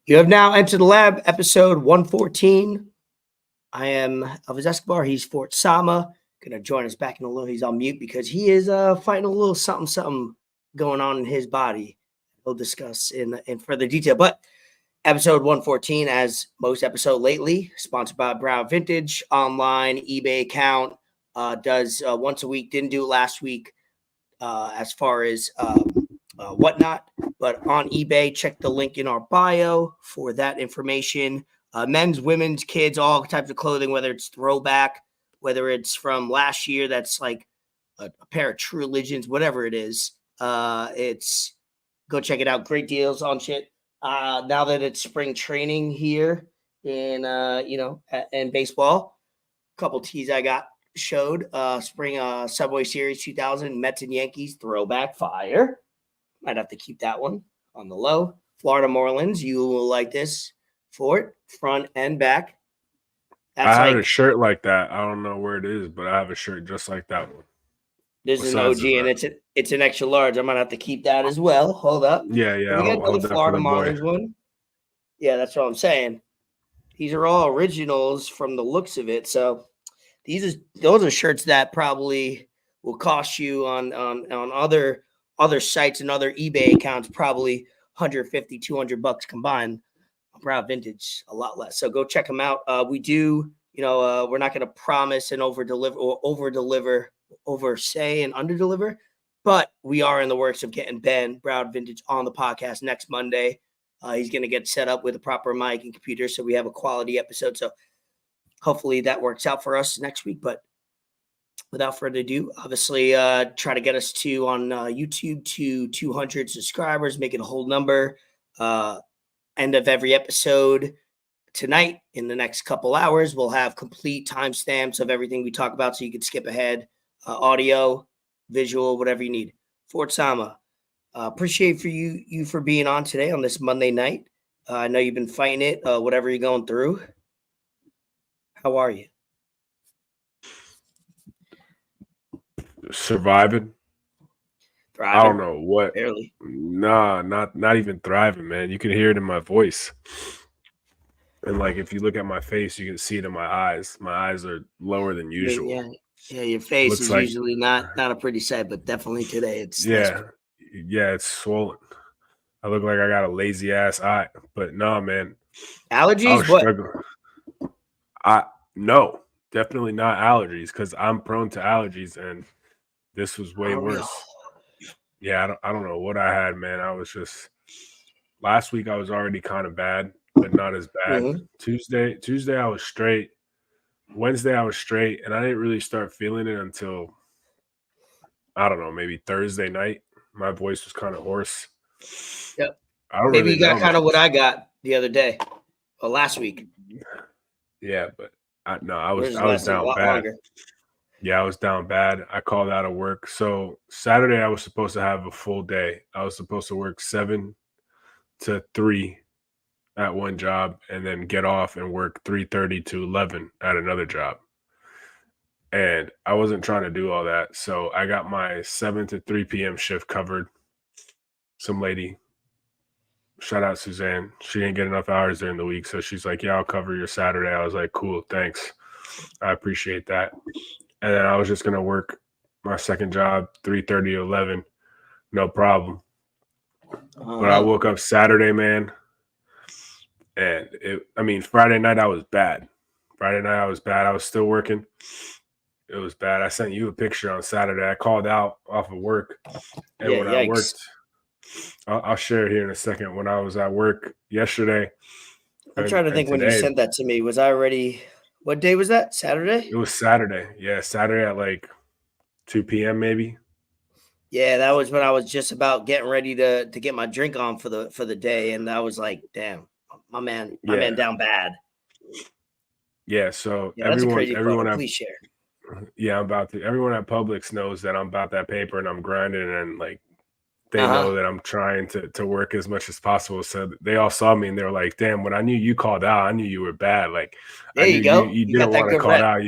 You have now entered the lab, episode 114. I am Elvis Escobar. He's Fort Sama. Going to join us back in a little. He's on mute because he is fighting a little something going on in his body. We'll discuss in further detail. But episode 114, as most episode lately, sponsored by Broward Vintage, online eBay account, does once a week. Didn't do it last week as far as whatnot. But on eBay, check the link in our bio for that information. Men's, women's, kids, all types of clothing, whether it's throwback, whether it's from last year, that's like a pair of True Religions, whatever it is. It's go check it out. Great deals on shit. Now that it's spring training here in in baseball, a couple tees I got showed. Spring Subway Series 2000 Mets and Yankees throwback fire. Might have to keep that one on the low. Florida Marlins, you will like this. Fort, front and back. That's I have a shirt like that. I don't know where it is, but I have a shirt just like that one. There's an OG, and it's an extra large. I'm gonna have to keep that as well. Hold up. Yeah. We got another Florida Marlins one. Yeah, that's what I'm saying. These are all originals from the looks of it. So those are shirts that probably will cost you on other sites and other eBay accounts, probably $150, $200 combined. Broward Vintage, a lot less. So go check them out. We do, we're not going to promise and oversay and underdeliver, but we are in the works of getting Ben Broward Vintage on the podcast next Monday. He's going to get set up with a proper mic and computer, so we have a quality episode. So hopefully that works out for us next week. But without further ado, obviously try to get us on YouTube to 200 subscribers, make it a whole number. End of every episode tonight, in the next couple hours, we'll have complete timestamps of everything we talk about so you can skip ahead. Audio, visual, whatever you need. Fort Sama, appreciate you for being on today on this Monday night. I know you've been fighting it, whatever you're going through. How are you? Surviving. Thriving. I don't know what. Barely. Nah, not even thriving, man. You can hear it in my voice. And like if you look at my face, you can see it in my eyes. My eyes are lower than usual. Yeah, your face is usually not a pretty sight, but definitely today it's it's swollen. I look like I got a lazy ass eye. But no, man. Allergies? What? No, definitely not allergies, because I'm prone to allergies, and this was way worse. No. Yeah, I don't know what I had, man. I was just last week I was already kind of bad, but not as bad. Mm-hmm. Tuesday I was straight. Wednesday I was straight, and I didn't really start feeling it until I don't know, maybe Thursday night. My voice was kind of hoarse. Yep. Maybe you got kind of what I got the other day or last week. Yeah, but I was down bad. Longer. Yeah, I was down bad. I called out of work. So Saturday, I was supposed to have a full day. I was supposed to work 7 to 3 at one job and then get off and work 3:30 to 11 at another job. And I wasn't trying to do all that. So I got my 7 to 3 p.m. shift covered. Some lady, shout out Suzanne, she didn't get enough hours during the week. So she's like, yeah, I'll cover your Saturday. I was like, cool, thanks. I appreciate that. And then I was just going to work my second job, 3:30 to 11. No problem. But I woke up Saturday, man. And Friday night I was bad. I was still working. It was bad. I sent you a picture on Saturday. I called out off of work. And when I worked, I'll share it here in a second. When I was at work yesterday. I'm trying to think when you sent that to me. Was I already... What day was that? Saturday? It was Saturday. Yeah, Saturday at like 2 p.m. maybe. Yeah, that was when I was just about getting ready to get my drink on for the day, and I was like, "Damn, my man down bad." Yeah, so everyone, please share. Yeah, everyone at Publix knows that I'm about that paper and I'm grinding, and like they know that I'm trying to work as much as possible. So they all saw me and they were like, damn, when I knew you called out, I knew you were bad. Like, there you go. You didn't want to call out.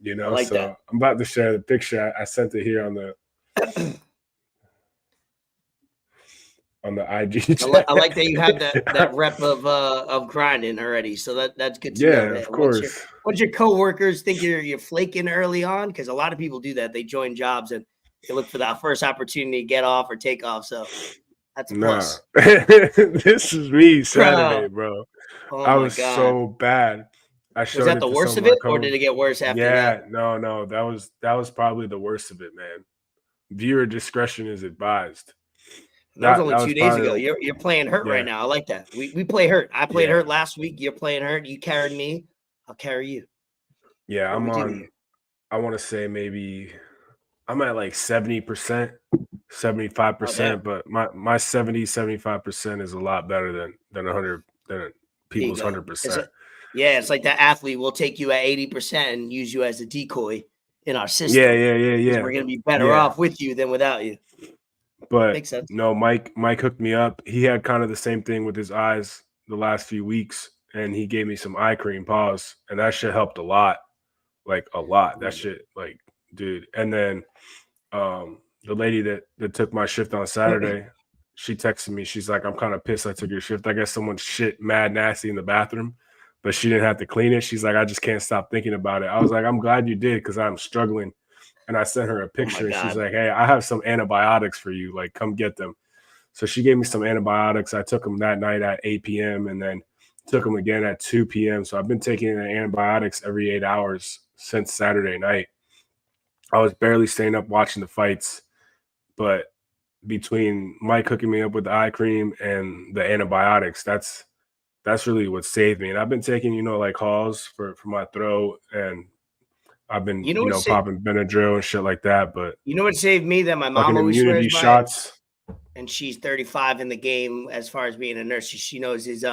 You know, like so that. I'm about to share the picture. I sent it here on the. on the IG. I like that you have that rep of grinding already. So that's good to know. Yeah, That of course. once your coworkers think you're flaking early on, because a lot of people do that. They join jobs and they look for that first opportunity to get off or take off. So that's a Nah, plus. this is me Saturday, Bro, bro. oh I my was God. so bad. I Was showed that it the to some worst of of my it, or did coworkers. it get worse after that? Yeah, no, that was probably the worst of it, man. Viewer discretion is advised. And that was That only was 2 days probably ago. You're playing hurt right yeah, now. I like that. We play hurt. I played yeah, hurt last week. You're playing hurt. You carried me. I'll carry you. yeah. What I'm we do on. here. I want to say maybe I'm at like 70%, Oh damn. 75%, but my 75% is a lot better than 100 than There you people's go. 100%. Yeah, it's like that athlete will take you at 80% and use you as a decoy in our Yeah, system yeah, yeah, because yeah, we're gonna be better yeah. off with you than without you. But Makes sense. no, Mike hooked me up. He had kind of the same thing with his eyes the last few weeks, and he gave me some eye cream, pause, and that shit helped a lot, like a lot. That shit, like, dude. And then the lady that took my shift on Saturday, she texted me. She's like, "I'm kind of pissed I took your shift. I guess someone shit mad nasty in the bathroom, but she didn't have to clean it." She's like, "I just can't stop thinking about it." I was like, "I'm glad you did because I'm struggling." And I sent her a Oh my picture, and she's God. like, "Hey, I have some antibiotics for you. Like, come get them." So she gave me some antibiotics. I took them that night at 8 p.m. and then took them again at 2 p.m. So I've been taking the antibiotics every 8 hours since Saturday night. I was barely staying up watching the fights, but between Mike hooking me up with the eye cream and the antibiotics, that's really what saved me. And I've been taking, like Halls for my throat, and I've been, You know what? popping Benadryl and shit like that. But You know what saved me that my mom fucking always swears immunity by, shots. and she's 35 in the game as far as being a nurse. She knows his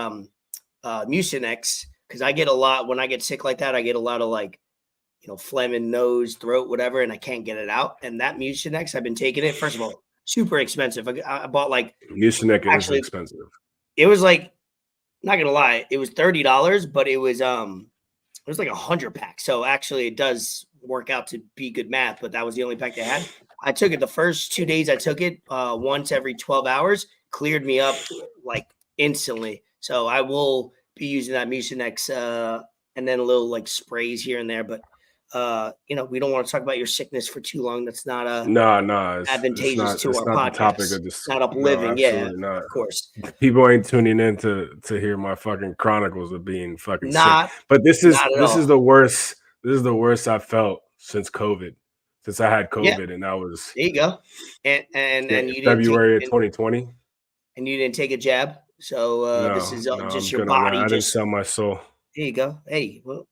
Mucinex, because I get a lot when I get sick like that. I get a lot of like phlegm in nose, throat, whatever, and I can't get it out. And that Mucinex, I've been taking it. First of all, super expensive. I bought like Mucinex is actually expensive. it was like, not gonna lie, it was $30, but it was like 100 packs. So actually, it does work out to be good math. But that was the only pack they had. I took it the first 2 days. I took it once every 12 hours, cleared me up like instantly. So I will be using that Mucinex and then a little like sprays here and there. But we don't want to talk about your sickness for too long. That's not No, advantageous to it's our not the topic podcast. of this. Not No, upliving. Yeah, absolutely not. of course. People ain't tuning in to hear my fucking chronicles of being fucking sick. Not But this not at is all. the worst. This is the worst I've felt since COVID. Since I had Yeah, COVID, and that was there you go. And you didn't take February of 2020. and you didn't take a jab. So this is No, I'm just your good on that. body. I didn't Just sell my soul. there you go. Hey, well.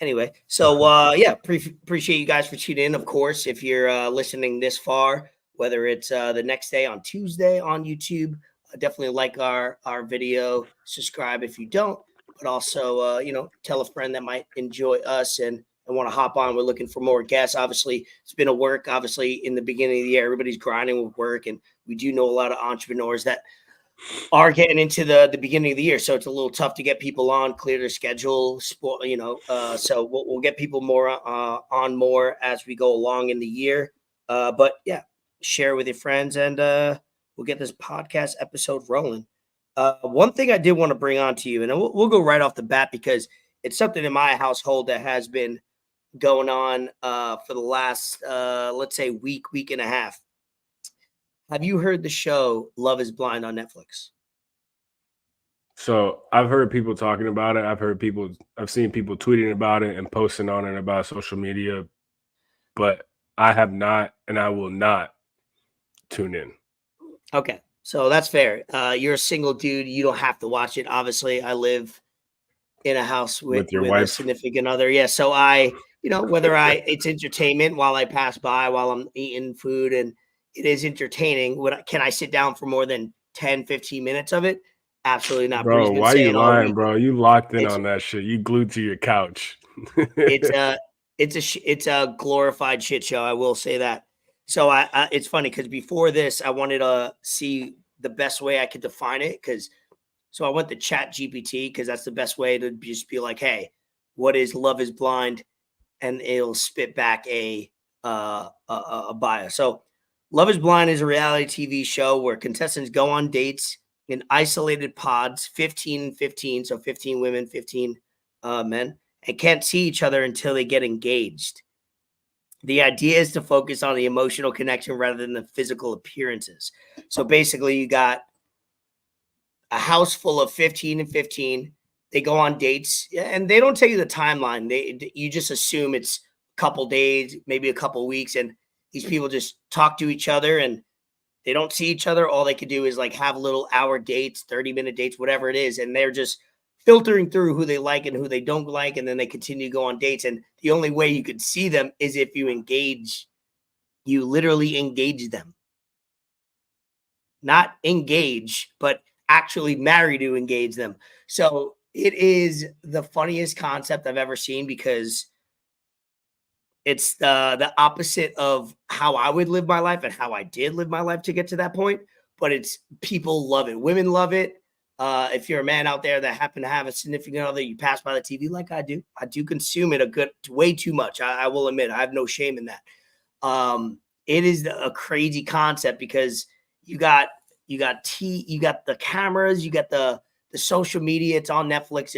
Anyway, so yeah, appreciate you guys for tuning in. Of course, if you're listening this far, whether it's the next day on Tuesday on YouTube, definitely like our video. Subscribe if you don't, but also tell a friend that might enjoy us and want to hop on. We're looking for more guests. Obviously, it's been a work. Obviously, in the beginning of the year, everybody's grinding with work, and we do know a lot of entrepreneurs that are getting into the beginning of the year, so it's a little tough to get people on, clear their schedule, sport, so we'll get people more on more as we go along in the year. But yeah, share with your friends, and we'll get this podcast episode rolling. One thing I did want to bring on to you, and we'll go right off the bat because it's something in my household that has been going on for the last let's say week and a half. Have you heard the show Love is Blind on Netflix? So I've heard people talking about it. I've seen people tweeting about it and posting on it about social media, but I have not, and I will not tune in. Okay, so that's fair. You're a single dude. You don't have to watch it. Obviously, I live in a house With your with a wife? significant other. Yeah, so whether it's entertainment while I pass by while I'm eating food, and it is entertaining. Can I sit down for more than 10, 15 mintes of it? Absolutely not. Bree's Bro, been why you saying all lying, week. bro? You locked in It's on that shit. You glued to your couch. it's a it's a glorified shit show. I will say that. So it's funny because before this, I wanted to see the best way I could define it. So I went to Chat GPT because that's the best way to just be like, hey, what is Love is Blind? And it'll spit back a bio. So Love is Blind is a reality TV show where contestants go on dates in isolated pods, 15 and 15, so 15 women, 15 men, and can't see each other until they get engaged. The idea is to focus on the emotional connection rather than the physical appearances. So basically, you got a house full of 15 and 15. They go on dates, and they don't tell you the timeline. You just assume it's a couple days, maybe a couple weeks, and these people just talk to each other, and they don't see each other. All they could do is like have little hour dates, 30-minute dates, whatever it is, and they're just filtering through who they like and who they don't like, and then they continue to go on dates. And the only way you could see them is if you engage. You literally engage them. Not engage, but actually marry to engage them. So it is the funniest concept I've ever seen because it's the opposite of how I would live my life and how I did live my life to get to that point. But it's people love it. Women love it. If you're a man out there that happen to have a significant other, you pass by the TV like I do. I do consume it way too much. I will admit I have no shame in that. It is a crazy concept because you got the cameras, you got the social media. It's on Netflix.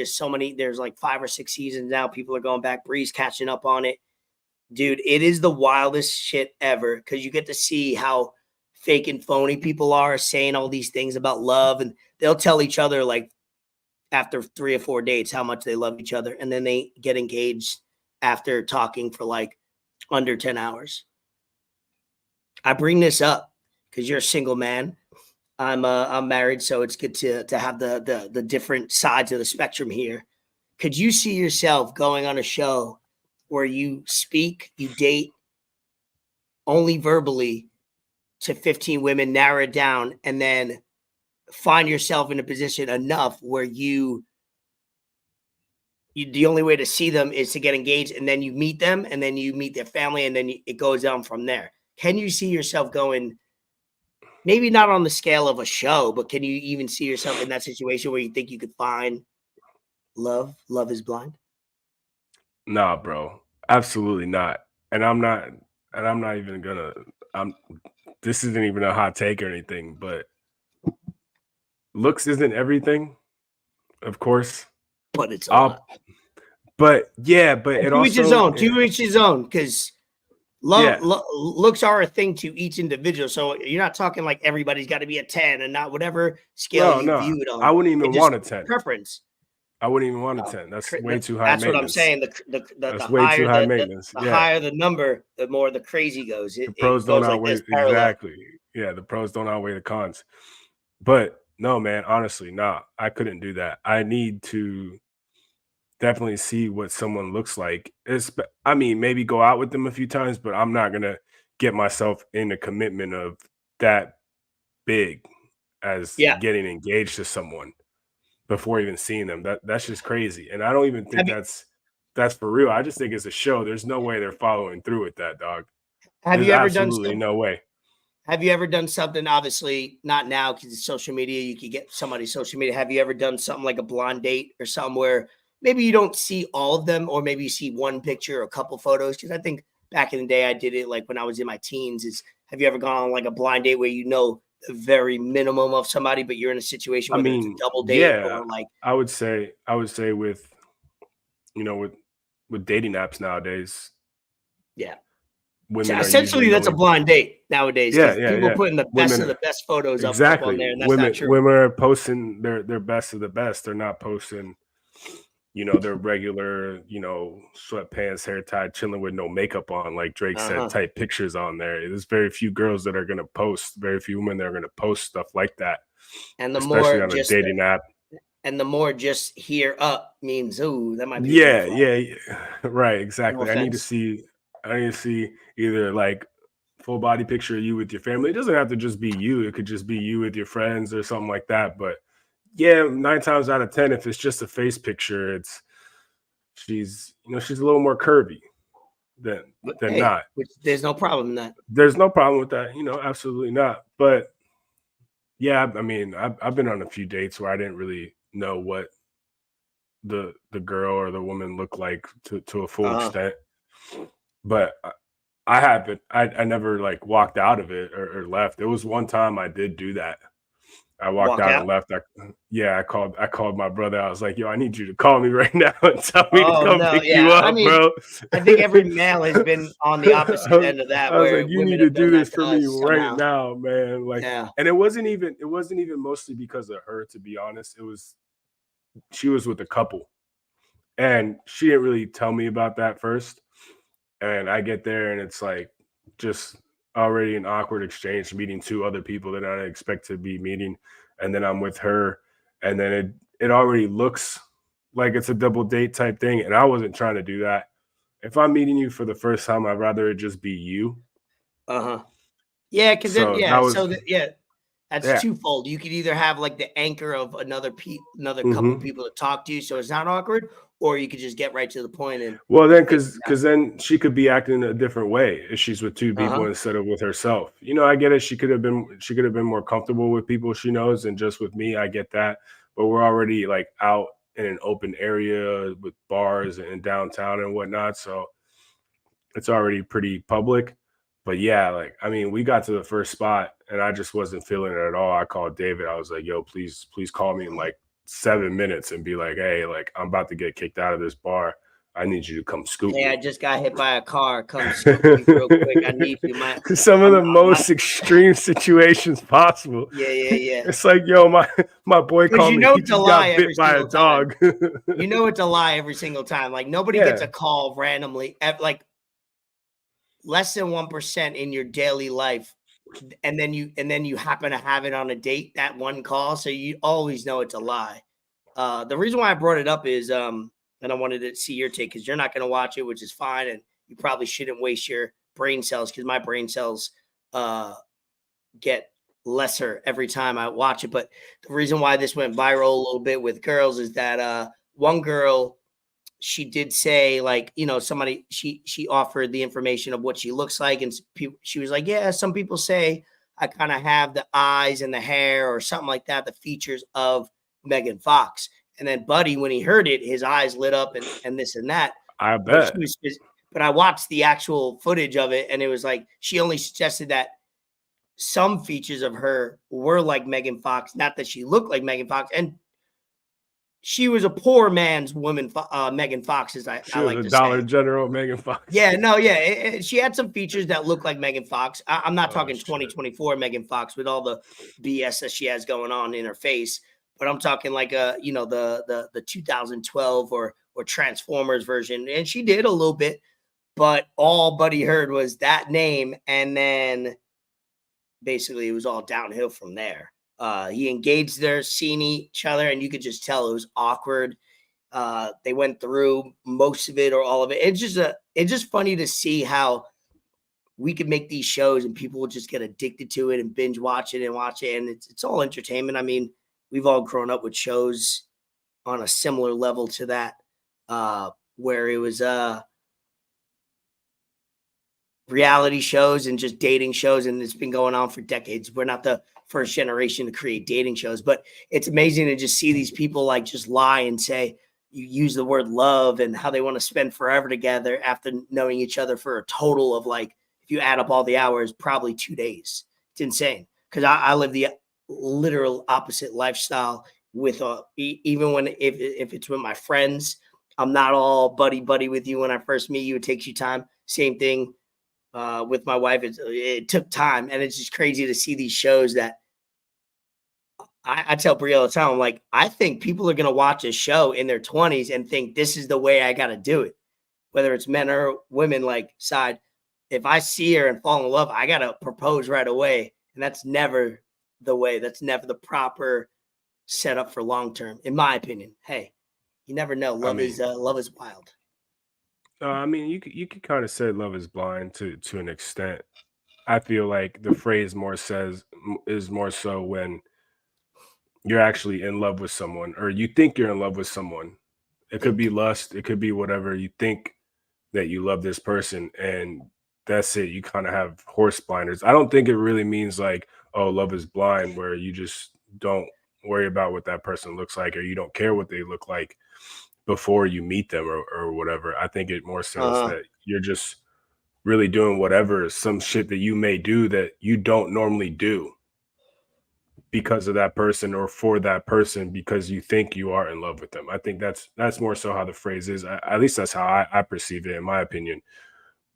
There's like 5 or 6 seasons now. People are going back. Bree's catching up on it. Dude, it is the wildest shit ever because you get to see how fake and phony people are saying all these things about love, and they'll tell each other like after 3 or 4 dates how much they love each other, and then they get engaged after talking for like under 10 hours. I bring this up because you're a single man. I'm married, so it's good to have the different sides of the spectrum here. Could you see yourself going on a show where you date only verbally to 15 women, narrow it down, and then find yourself in a position enough where you the only way to see them is to get engaged, and then you meet them, and then you meet their family, and then it goes down from there? Can you see yourself going, maybe not on the scale of a show, but can you even see yourself in that situation where you think you could find love? Love is Blind? Nah, bro. Absolutely not. And I'm not even gonna this isn't even a hot take or anything, but looks isn't everything, of course. But it's a lot. But yeah, but it to each his also own, to each his own, because looks are a thing to each individual. So you're not talking like everybody's got to be a 10 and not whatever scale you view it on. I wouldn't even want a 10. Preference. I wouldn't even want a 10. That's way too high That's maintenance. what I'm saying. That's way too high maintenance. The higher the number, the more the crazy goes. The pros don't outweigh exactly. Yeah, the pros don't outweigh the cons. But no, man, honestly, nah, I couldn't do that. I need to definitely see what someone looks like. I mean, maybe go out with them a few times, but I'm not gonna get myself in a commitment of that big as getting engaged to someone before even seeing them. That's just crazy. And I don't even think that's for real. I just think it's a show. There's no way they're following through with that, dog. Have you ever done no way. Have you ever done something, obviously not now because it's social media, you could get somebody's social media. Have you ever done something like a blind date or something where maybe you don't see all of them, or maybe you see one picture or a couple photos? Because I think back in the day I did it like when I was in my teens. Have you ever gone on like a blind date where you know the very minimum of somebody, but you're in a situation where it's a double date? Yeah, or like I would say with with dating apps nowadays. Yeah. Women essentially that's a blind date nowadays. Yeah, people putting the best of the best photos up on there, and that's not true. Women are posting their best of the best. They're not posting, their regular, sweatpants, hair tied, chilling with no makeup on, like Drake said, type pictures on there. There's very few girls that are going to post, very few women that are going to post stuff like that. And the especially more on a dating app. And the more just here up means, that might be. Yeah. Right. Exactly. No I need to see either like full body picture of you with your family. It doesn't have to just be you. It could just be you with your friends or something like that. But yeah, 9 times out of 10, if it's just a face picture, she's a little more curvy than not. Which there's no problem in that. There's no problem with that. Absolutely not. But yeah, I mean, I've been on a few dates where I didn't really know what the girl or the woman looked like to a full extent. But I haven't. I never like walked out of it or left. There was one time I did do that. I walked Walk out out? and left. I called my brother. I was like, "Yo, I need you to call me right now and tell me to Oh, come no, pick you yeah, I up, mean, bro." I think every male has been on the opposite end of that I was where like, "You women need to have do done this that to for me us right somehow. now, man." Like, Yeah. and it wasn't even mostly because of her, to be honest. She was with a couple, and she didn't really tell me about that first. And I get there, and it's like just already an awkward exchange, meeting two other people that I didn't expect to be meeting, and then I'm with her, and then it already looks like it's a double date type thing, and I wasn't trying to do that. If I'm meeting you for the first time, I'd rather it just be you. Uh-huh. Yeah, because then So that was that's yeah. twofold. You could either have, like, the anchor of another couple Mhm. people to talk to so it's not awkward, or you could just get right to the point Well, and then, figure it out. because then she could be acting a different way if she's with two people Uh-huh. instead of with herself. I get it. She could have been more comfortable with people she knows than just with me. I get that, but we're already like out in an open area with bars and downtown and whatnot, so it's already pretty public. But yeah, like I mean, we got to the first spot and I just wasn't feeling it at all. I called David. I was like, "Yo, please call me in like 7 minutes and be like, hey, like I'm about to get kicked out of this bar. I need you to come scoop "Hey, I me." just got hit by a car. Come scoop me real quick. I need you. Some of the I'm not." most extreme situations possible. Yeah, yeah, yeah. It's like, yo, my boy Because called you me. know He it's a just lie got every bit by a single time. dog. You know it's a lie every single time. Like, nobody gets Yeah. a call randomly at, like, less than 1% in your daily life, and then you happen to have it on a date, that one call, so you always know it's a lie. The reason why I brought it up is, and I wanted to see your take because you're not going to watch it, which is fine, and you probably shouldn't waste your brain cells because my brain cells uh, get lesser every time I watch it. But the reason why this went viral a little bit with girls is that one girl, she did say, like, somebody, she offered the information of what she looks like, and she was like, yeah, some people say I kind of have the eyes and the hair or something like that, the features of Megan Fox. And then Buddy, when he heard it, his eyes lit up and this and that. I But she bet. was but I watched the actual footage of it, and it was like she only suggested that some features of her were like Megan Fox, not that she looked like Megan Fox. And she was a poor man's woman, Megan Fox, as I She was like a to Dollar say. General Megan Fox. Yeah, no, yeah, she had some features that look like Megan Fox. I'm not Oh talking shit. 2024 Megan Fox with all the BS that she has going on in her face, but I'm talking like the 2012 or Transformers version, and she did a little bit, but all Buddy heard was that name, and then basically it was all downhill from there. He engaged her, seeing each other, and you could just tell it was awkward. They went through most of it or all of it. It's just funny to see how we could make these shows and people will just get addicted to it and binge watch it and watch it, and it's all entertainment. I mean, we've all grown up with shows on a similar level to that, where it was reality shows and just dating shows, and it's been going on for decades. We're not the first generation to create dating shows, but it's amazing to just see these people like just lie and say you use the word love and how they want to spend forever together after knowing each other for a total of, like, if you add up all the hours, probably 2 days. It's insane because I live the literal opposite lifestyle with even when if it's with my friends, I'm not all buddy buddy with you when I first meet you. It takes you time. Same thing with my wife. It took time, and it's just crazy to see these shows that I tell Brie all the time. I'm like, I think people are going to watch a show in their 20s and think this is the way I got to do it, whether it's men or women. Like, side, if I see her and fall in love, I got to propose right away, and that's never the way. That's never the proper setup for long term, in my opinion. Hey, you never know. I Love is wild. mean, you could kind of say love is blind to an extent. I feel like the phrase more says is more so when you're actually in love with someone or you think you're in love with someone. It could be Think. lust, it could be whatever. You think that you love this person and that's it. You kind of have horse blinders. I don't think it really means like, oh, love is blind, where you just don't worry about what that person looks like or you don't care what they look like before you meet them or whatever. I think it more says Uh, that you're just really doing whatever, some shit that you may do that you don't normally do because of that person or for that person because you think you are in love with them. I think that's more so how the phrase is. At least that's how I perceive it, in my opinion.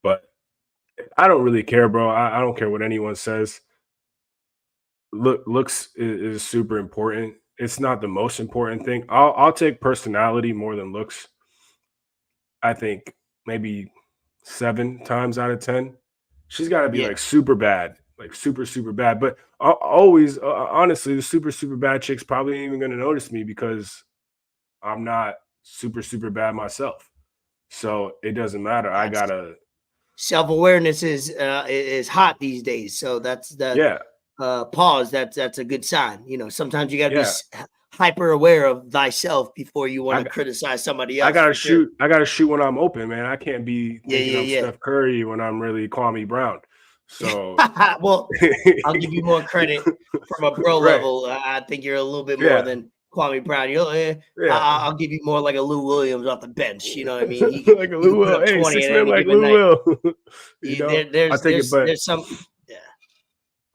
But I don't really care, bro. I don't care what anyone says. Looks is super important. It's not the most important thing. I'll take personality more than looks. I think maybe 7 times out of 10. She's got to be Yeah. like super bad, like super super bad. But always, honestly, the super super bad chick's probably ain't even gonna notice me because I'm not super super bad myself. So it doesn't matter. I gotta self-awareness is hot these days. So that's yeah. Pause. That's a good sign. You know, sometimes you got to Yeah. be hyper aware of thyself before you want to I criticize somebody I else. gotta For sure. shoot. I gotta shoot when I'm open, man. I can't be Yeah, thinking yeah, I'm yeah. Steph Curry when I'm really Kwame Brown. So Well, I'll give you more credit from a bro right. level. I think you're a little bit more Yeah. than Kwame Brown. Yeah. I'll give you more like a Lou Williams off the bench. You know what I mean? Like a He Lou could put Will. up Hey, 20 six at men any like given Lou night. Will. You know, I take it, but There's some. Yeah.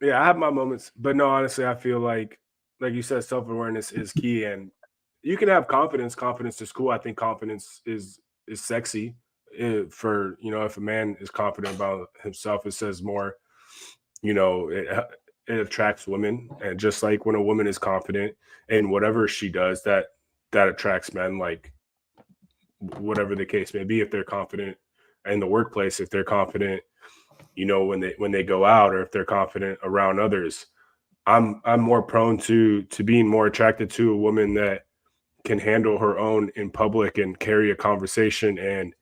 yeah, I have my moments. But no, honestly, I feel like you said, self-awareness is key. And you can have confidence. Confidence is cool. I think confidence is sexy. For if a man is confident about himself, it says more. It attracts women, and just like when a woman is confident in whatever she does, that attracts men. Like whatever the case may be, if they're confident in the workplace, if they're confident, when they go out, or if they're confident around others. I'm more prone to being more attracted to a woman that can handle her own in public and carry a conversation and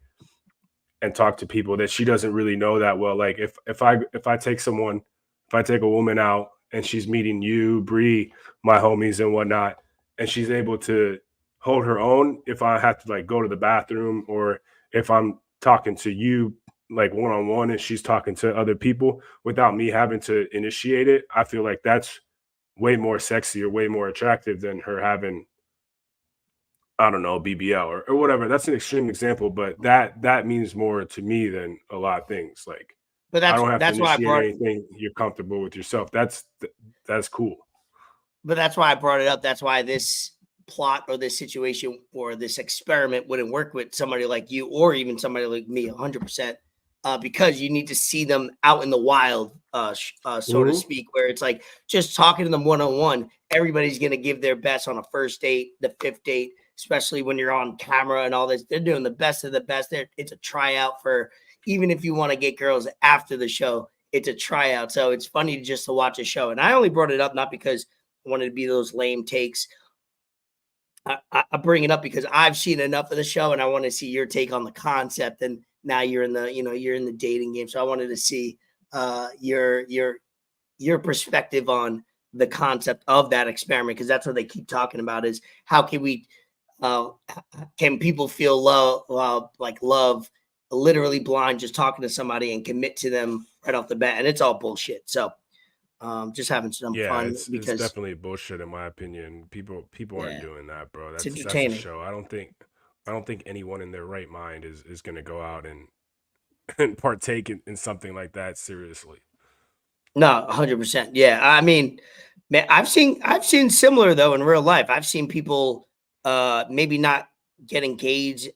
talk to people that she doesn't really know that well. Like if I take a woman out and she's meeting you, Bree, my homies and whatnot, and she's able to hold her own, if I have to like go to the bathroom, or if I'm talking to you like one-on-one and she's talking to other people without me having to initiate it, I feel like that's way more sexy or way more attractive than her having, I don't know, BBL or whatever. That's an extreme example, but that means more to me than a lot of things. Like But I don't have to that's why I initiate brought. anything. You're comfortable with yourself. That's cool. But that's why I brought it up. That's why this plot or this situation or this experiment wouldn't work with somebody like you or even somebody like me 100%, because you need to see them out in the wild, so to speak, where it's like just talking to them one-on-one. Everybody's going to give their best on a first date, the fifth date, especially when you're on camera and all this. They're doing the best of the best. It's a tryout for, even if you want to get girls after the show, it's a tryout. So it's funny just to watch a show. And I only brought it up not because I wanted to be those lame takes. I bring it up because I've seen enough of the show and I want to see your take on the concept. And now you're in the dating game. So I wanted to see your perspective on the concept of that experiment, because that's what they keep talking about, is how can people feel love literally blind, just talking to somebody and commit to them right off the bat. And it's all bullshit. So just having some Yeah, fun it's because definitely bullshit in my opinion. People aren't doing that, bro. it's That's a entertaining. show. I don't think anyone in their right mind is gonna go out and and partake in something like that seriously. No, 100%. Yeah. I mean, man, I've seen similar though in real life. I've seen people maybe not get engaged.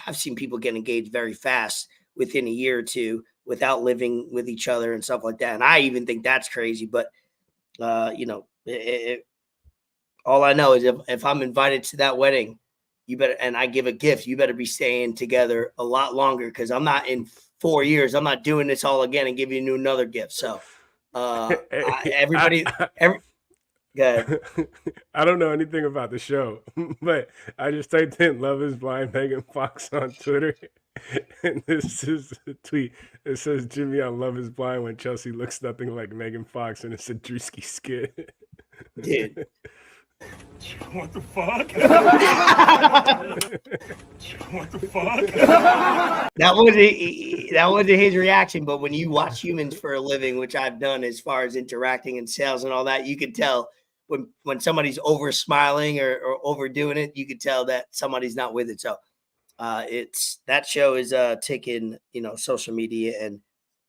I've seen people get engaged very fast within a year or two without living with each other and stuff like that. And I even think that's crazy. But all I know is if I'm invited to that wedding, you better, and I give a gift, you better be staying together a lot longer, because I'm not in 4 years. I'm not doing this all again and giving you another gift. So everybody, good. I don't know anything about the show, but I just typed in "Love Is Blind" Megan Fox on Twitter, and this is a tweet. It says Jimmy on "Love Is Blind" when Chelsea looks nothing like Megan Fox, and it's a Drewski skit. Dude. What the fuck? What the fuck? That wasn't his reaction, but when you watch humans for a living, which I've done as far as interacting in sales and all that, you could tell when somebody's over smiling or overdoing it, you could tell that somebody's not with it. So it's that show is taking social media and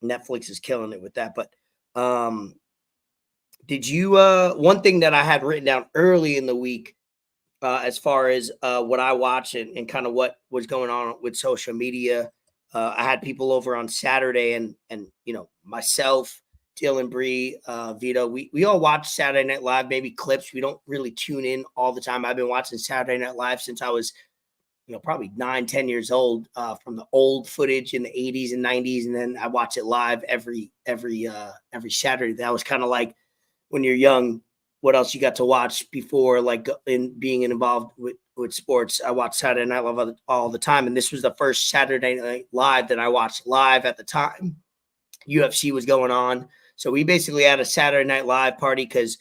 Netflix is killing it with that. But did you one thing that I had written down early in the week as far as what I watch and kind of what was going on with social media. I had people over on Saturday and myself, Dylan Bree, Vito, we all watch Saturday Night Live, maybe clips. We don't really tune in all the time. I've been watching Saturday Night Live since I was, probably 9-10 years old, from the old footage in the 80s and 90s. And then I watch it live every Saturday. That was kind of like when you're young, what else you got to watch before, like in being involved with sports. I watched Saturday Night Live all the time. And this was the first Saturday Night Live that I watched live at the time. UFC was going on. So we basically had a Saturday Night Live party because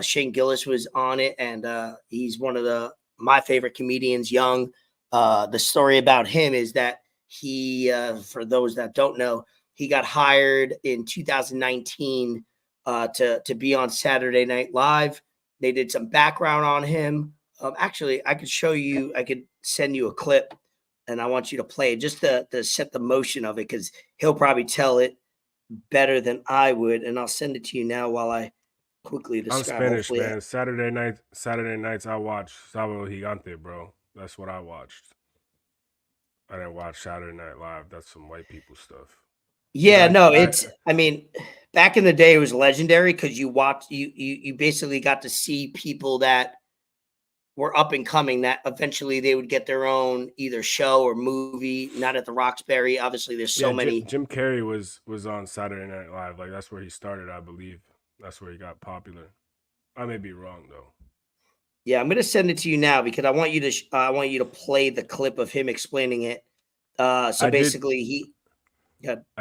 Shane Gillis was on it. And he's one of my favorite comedians, young. The story about him is that he, for those that don't know, he got hired in 2019 to be on Saturday Night Live. They did some background on him. Actually, I could show you, I could send you a clip and I want you to play it just to set the motion of it because he'll probably tell it better than I would. And I'll send it to you now while I quickly describe. I'm Spanish, man. Saturday nights I watch Sábado Gigante, bro. That's what I watched. I didn't watch Saturday Night Live. That's some white people stuff. Yeah, I mean, back in the day, it was legendary because you basically got to see people that were up and coming that eventually they would get their own either show or movie, not at the Roxbury. Obviously, there's so many. Jim Carrey was on Saturday Night Live. Like, that's where he started, I believe. That's where he got popular. I may be wrong, though. Yeah, I'm going to send it to you now because I want you to play the clip of him explaining it. I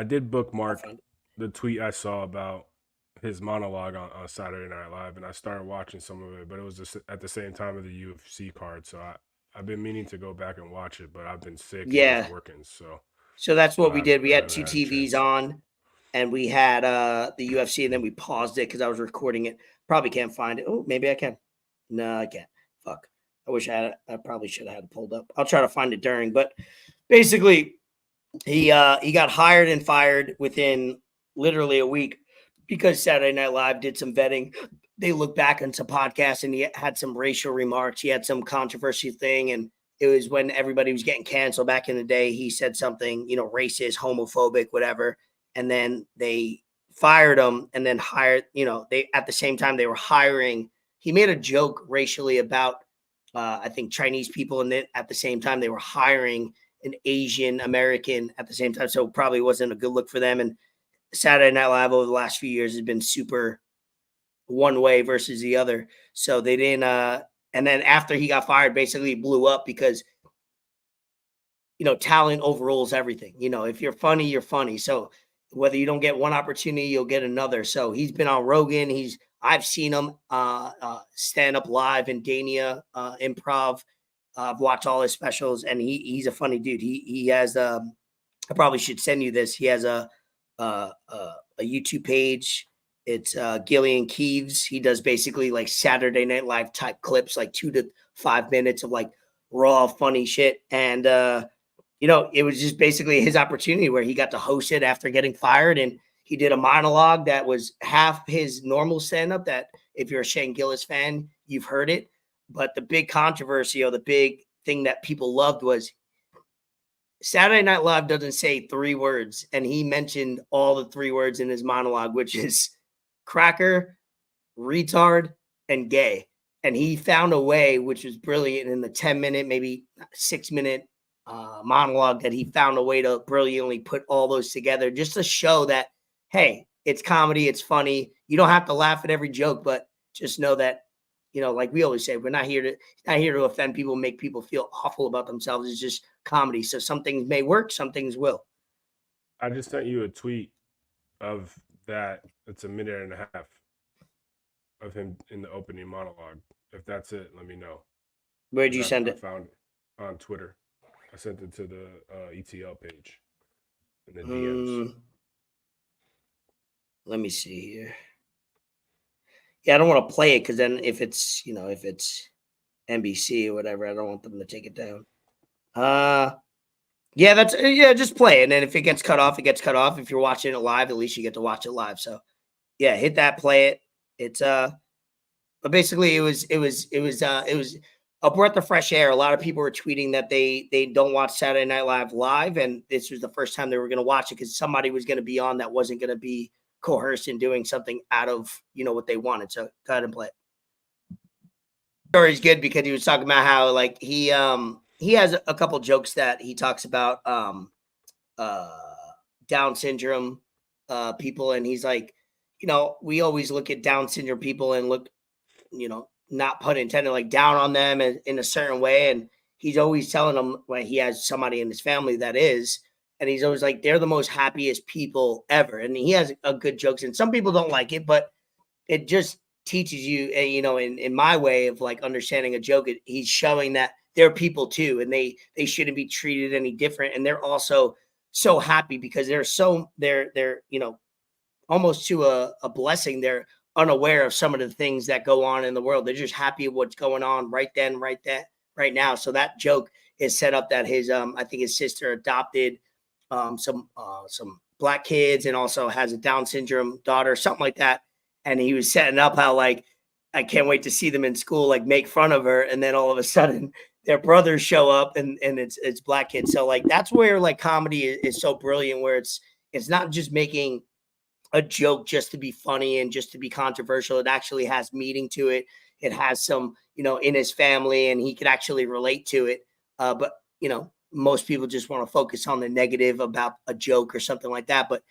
did bookmark the tweet I saw about his monologue on Saturday Night Live, and I started watching some of it, but it was just at the same time of the UFC card, so I've been meaning to go back and watch it, but I've been sick and I was working, so that's what we did. We had two TVs on, and we had the UFC, and then we paused it because I was recording it. Probably can't find it. Oh, maybe I can. No, I can't. Fuck. I wish I probably should have had it pulled up. I'll try to find it during, but basically he got hired and fired within literally a week because Saturday Night Live did some vetting. They looked back on some podcasts and he had some racial remarks. He had some controversy thing. And it was when everybody was getting canceled back in the day. He said something, racist, homophobic, whatever. And then they fired him and then hired, they, at the same time they were hiring, he made a joke racially about, I think Chinese people. And then at the same time they were hiring an Asian American at the same time. So it probably wasn't a good look for them. And Saturday Night Live over the last few years has been super one way versus the other. So they didn't, and then after he got fired, basically it blew up because, talent overrules everything. If you're funny, you're funny. So whether you don't get one opportunity, you'll get another. So he's been on Rogan. I've seen him stand up live in Dania Improv. I've watched all his specials, and he's a funny dude. He has I probably should send you this. He has a YouTube page. It's Gillian Keeves. He does basically like Saturday Night Live type clips, like 2 to 5 minutes of like raw funny shit. And it was just basically his opportunity where he got to host it after getting fired, and he did a monologue that was half his normal stand-up. That if you're a Shane Gillis fan, you've heard it. But the big controversy or the big thing that people loved was Saturday Night Live doesn't say 3 words, and he mentioned all the 3 words in his monologue, which is cracker, retard, and gay. And he found a way, which was brilliant in the 10-minute, maybe 6-minute monologue, that he found a way to brilliantly put all those together just to show that, hey, it's comedy, it's funny. You don't have to laugh at every joke, but just know that, like we always say, we're not here to offend people, make people feel awful about themselves. It's just comedy. So some things may work, some things will. I just sent you a tweet of that. It's a minute and a half of him in the opening monologue. If that's it, let me know. Where'd you send it? I found it on Twitter. I sent it to the ETL page in the DMs. Let me see here. Yeah, I don't want to play it because then if it's NBC or whatever, I don't want them to take it down. Yeah, just play it. And then if it gets cut off, it gets cut off. If you're watching it live, at least you get to watch it live. So yeah, hit that, play it. It's but basically it was a breath of fresh air. A lot of people were tweeting that they don't watch Saturday Night Live, and this was the first time they were going to watch it because somebody was going to be on that wasn't going to be coerced in doing something out of what they wanted. So go ahead and play it. Story's good because he was talking about how like he has a couple jokes that he talks about uh Down syndrome people, and he's like, we always look at Down syndrome people and look, not pun intended, like down on them in a certain way. And he's always telling them like he has somebody in his family that is, and he's always like, they're the most happiest people ever. And he has a good jokes, and some people don't like it, but it just teaches you, in my way of like understanding a joke, he's showing that they're people too, and they shouldn't be treated any different. And they're also so happy because they're almost to a blessing. They're unaware of some of the things that go on in the world. They're just happy with what's going on right then, right now. So that joke is set up that his I think his sister adopted some black kids and also has a Down syndrome daughter, something like that. And he was setting up how like I can't wait to see them in school, like make fun of her, and then all of a sudden their brothers show up and it's black kids. So like that's where like comedy is so brilliant, where it's not just making a joke just to be funny and just to be controversial. It actually has meaning to it. It has some, in his family, and he could actually relate to it. But most people just want to focus on the negative about a joke or something like that. But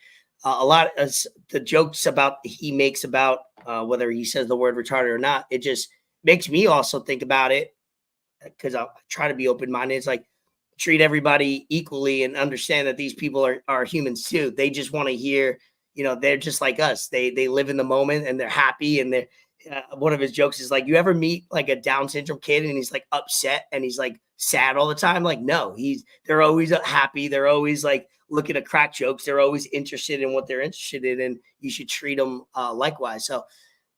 a lot of the jokes he makes about whether he says the word retarded or not, it just makes me also think about it, because I try to be open-minded. It's like, treat everybody equally and understand that these people are humans too. They just want to hear, they're just like us. They live in the moment and they're happy. And they're one of his jokes is like, you ever meet like a Down syndrome kid and he's like upset and he's like sad all the time? Like, no, they're always happy. They're always like looking at crack jokes. They're always interested in what they're interested in, and you should treat them likewise. So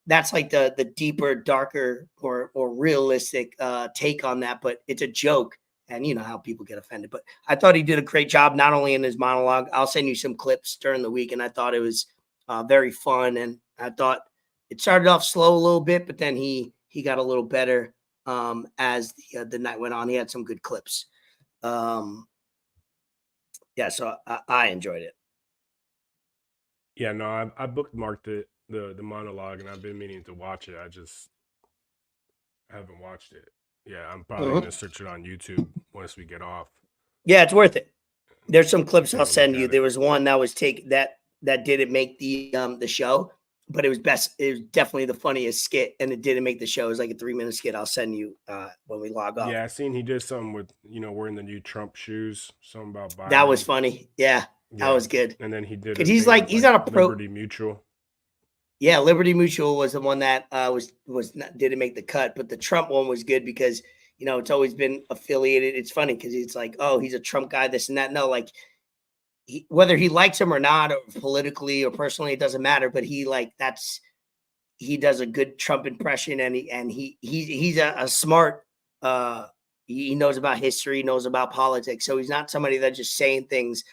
that's like the deeper, darker, or realistic take on that. But it's a joke, and you know how people get offended. But I thought he did a great job, not only in his monologue. I'll send you some clips during the week, and I thought it was very fun. And I thought it started off slow a little bit, but then he got a little better as the night went on. He had some good clips. Yeah, so I enjoyed it. Yeah, no, I bookmarked it, the monologue, and I've been meaning to watch it. I just haven't watched it. Yeah, I'm probably gonna search it on YouTube once we get off. Yeah, it's worth it. There's some clips I'll send you. There was one that was that didn't make the show, but it was definitely the funniest skit, and it didn't make the show. It was like a 3-minute skit. I'll send you when we log off. Yeah, I seen he did something with wearing the new Trump shoes. Something about Biden. That was funny. Yeah, that was good. And then he did. Because he's on a Liberty Mutual. Yeah, Liberty Mutual was the one that didn't make the cut, but the Trump one was good because it's always been affiliated. It's funny because it's like, oh, he's a Trump guy, this and that. No, like whether he likes him or not, or politically or personally, it doesn't matter. But he does a good Trump impression, and he's a smart. He knows about history, knows about politics, so he's not somebody that's just saying things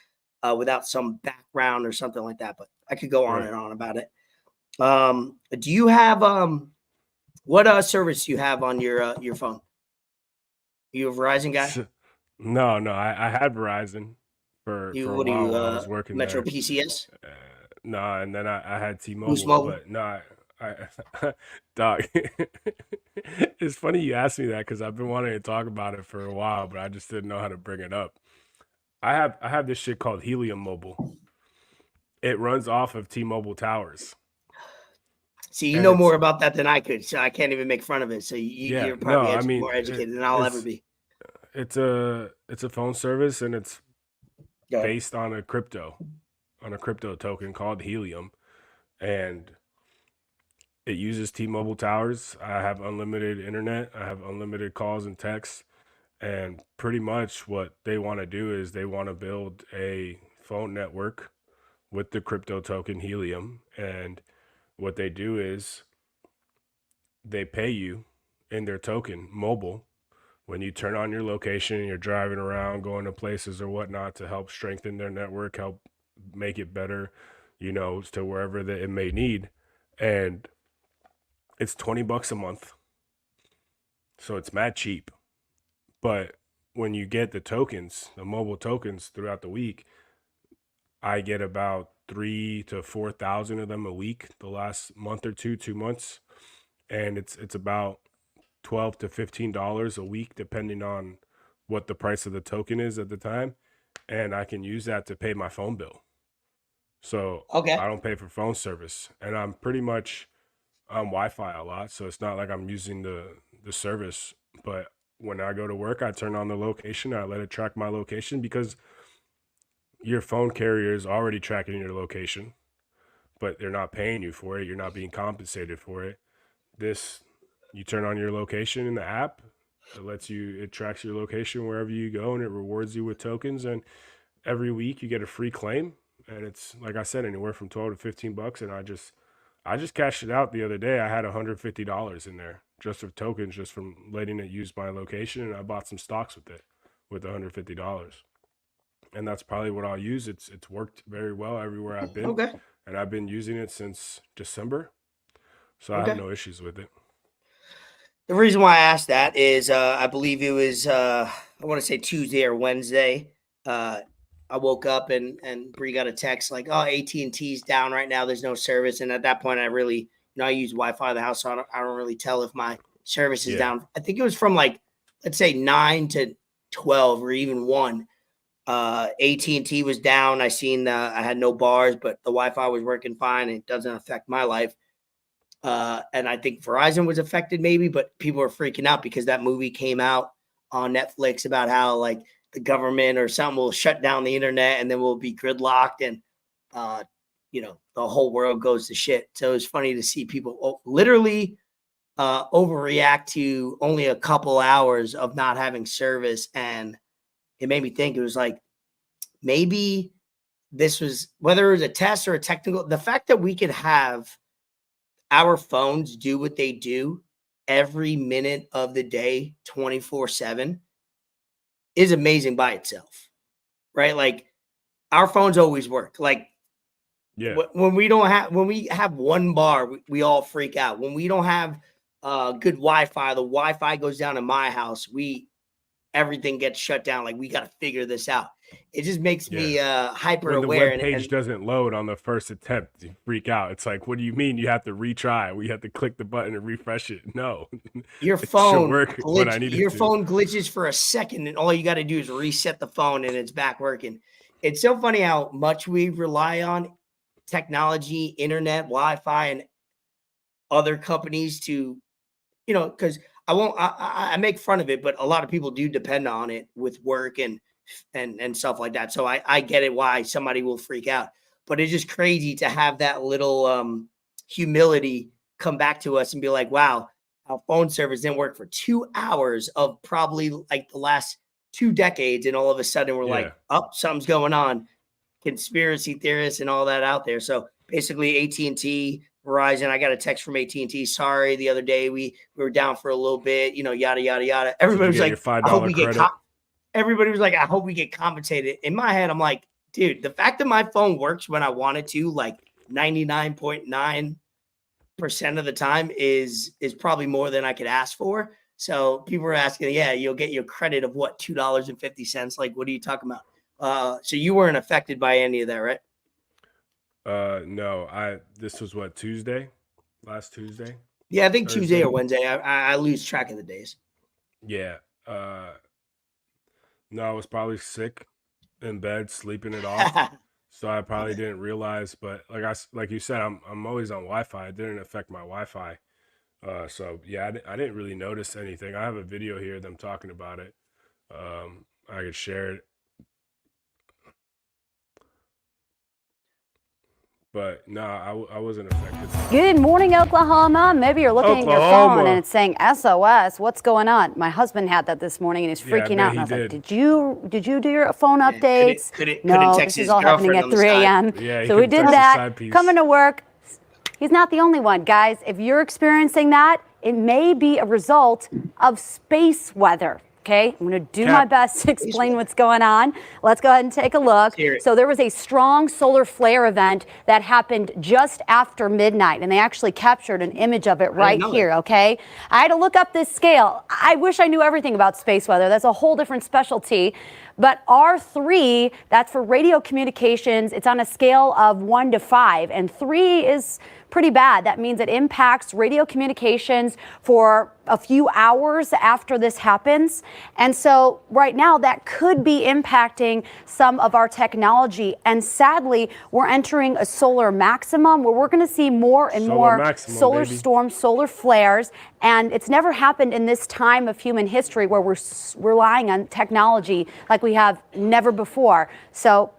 without some background or something like that. But I could go on and on about it. Do you have what service do you have on your phone? You a Verizon guy? No, I had Verizon for a while while I was working Metro there. PCS? No, and then I had T-Mobile, but no, I dog. It's funny you asked me that because I've been wanting to talk about it for a while, but I just didn't know how to bring it up. I have this shit called Helium Mobile. It runs off of T-Mobile towers. See, you know more about that than I could, so I can't even make fun of it. So you're probably more educated than I'll ever be. It's a phone service, and it's based on a crypto token called Helium, and it uses T-Mobile towers. I have unlimited internet. I have unlimited calls and texts, and pretty much what they want to do is they want to build a phone network with the crypto token Helium, and what they do is they pay you in their token mobile when you turn on your location, you're driving around, going to places or whatnot to help strengthen their network, help make it better, to wherever that it may need. And it's $20 a month. So it's mad cheap. But when you get the tokens, the mobile tokens throughout the week, I get about 3,000 to 4,000 of them a week the last month or 2 months. And it's about $12 to $15 a week, depending on what the price of the token is at the time. And I can use that to pay my phone bill. So I don't pay for phone service. And I'm pretty much on Wi-Fi a lot. So it's not like I'm using the service. But when I go to work, I turn on the location. I let it track my location because your phone carrier is already tracking your location, but they're not paying you for it. You're not being compensated for it. You turn on your location in the app. It tracks your location wherever you go, and it rewards you with tokens. And every week you get a free claim. And it's, like I said, anywhere from $12 to $15. And I just cashed it out the other day. I had $150 in there just for tokens, just from letting it use my location. And I bought some stocks with it, with $150. And that's probably what I'll use. It's worked very well everywhere I've been. Okay. And I've been using it since December. So I have no issues with it. The reason why I asked that is I believe it was, I want to say Tuesday or Wednesday. I woke up and Bree got a text like, oh, AT&T's down right now. There's no service. And at that point, I really, I use Wi-Fi in the house, so I don't really tell if my service is down. I think it was from like, let's say 9 to 12 or even 1. AT&T was down. I had no bars, but the Wi-Fi was working fine. It doesn't affect my life. And I think Verizon was affected maybe, but people are freaking out because that movie came out on Netflix about how like the government or something will shut down the internet and then we'll be gridlocked and, the whole world goes to shit. So it's funny to see people literally overreact to only a couple hours of not having service. And it made me think, it was like, maybe this was, whether it was a test or a technical, the fact that we could have our phones do what they do every minute of the day, 24/7, is amazing by itself, right? Like our phones always work. Like when we have one bar, we all freak out. When we don't have good Wi-Fi, the Wi-Fi goes down in my house. Everything gets shut down. Like we got to figure this out. It just makes me hyper aware. When the web page doesn't load on the first attempt, you freak out. It's like, what do you mean you have to retry? We have to click the button and refresh it. No, your phone phone glitches for a second, and all you got to do is reset the phone, and it's back working. It's so funny how much we rely on technology, internet, Wi-Fi, and other companies to, because I make fun of it, but a lot of people do depend on it with work and stuff like that. So I get it why somebody will freak out, but it's just crazy to have that little humility come back to us and be like, wow, our phone service didn't work for 2 hours of probably like the last 2 decades. And all of a sudden we're like, oh, something's going on. Conspiracy theorists and all that out there. So basically AT&T, Verizon, I got a text from AT&T. Sorry, the other day we were down for a little bit, yada, yada, yada. Everybody was like, I hope we get everybody was like, I hope we get compensated. In my head, I'm like, dude, the fact that my phone works when I want it to, like 99.9% of the time is probably more than I could ask for. So people are asking, you'll get your credit of what, $2.50. Like, what are you talking about? So you weren't affected by any of that, right? No, this was what, last Tuesday? Yeah, I think Thursday. Tuesday or Wednesday. I lose track of the days. Yeah. No, I was probably sick in bed, sleeping it off. So I probably didn't realize, but like you said, I'm always on Wi-Fi. It didn't affect my Wi-Fi. So yeah, I didn't really notice anything. I have a video here of them talking about it. I could share it. But no, I wasn't affected. Good morning, Oklahoma. Maybe you're looking at your phone and it's saying SOS. What's going on? My husband had that this morning and he's freaking out. And I was like, did you do your phone updates? No, this is all happening at 3 a.m. Yeah, so we did that. Coming to work. He's not the only one, guys. If you're experiencing that, it may be a result of space weather. Okay, I'm going to do my best to explain what's going on. Let's go ahead and take a look. So there was a strong solar flare event that happened just after midnight, and they actually captured an image of it right here, okay? I had to look up this scale. I wish I knew everything about space weather. That's a whole different specialty. But R3, that's for radio communications. It's on a scale of 1 to 5, and 3 is pretty bad. That means it impacts radio communications for a few hours after this happens. And so right now that could be impacting some of our technology. And sadly, we're entering a solar maximum where we're going to see more and more solar storms, solar flares. And it's never happened in this time of human history where we're relying on technology like we have never before. So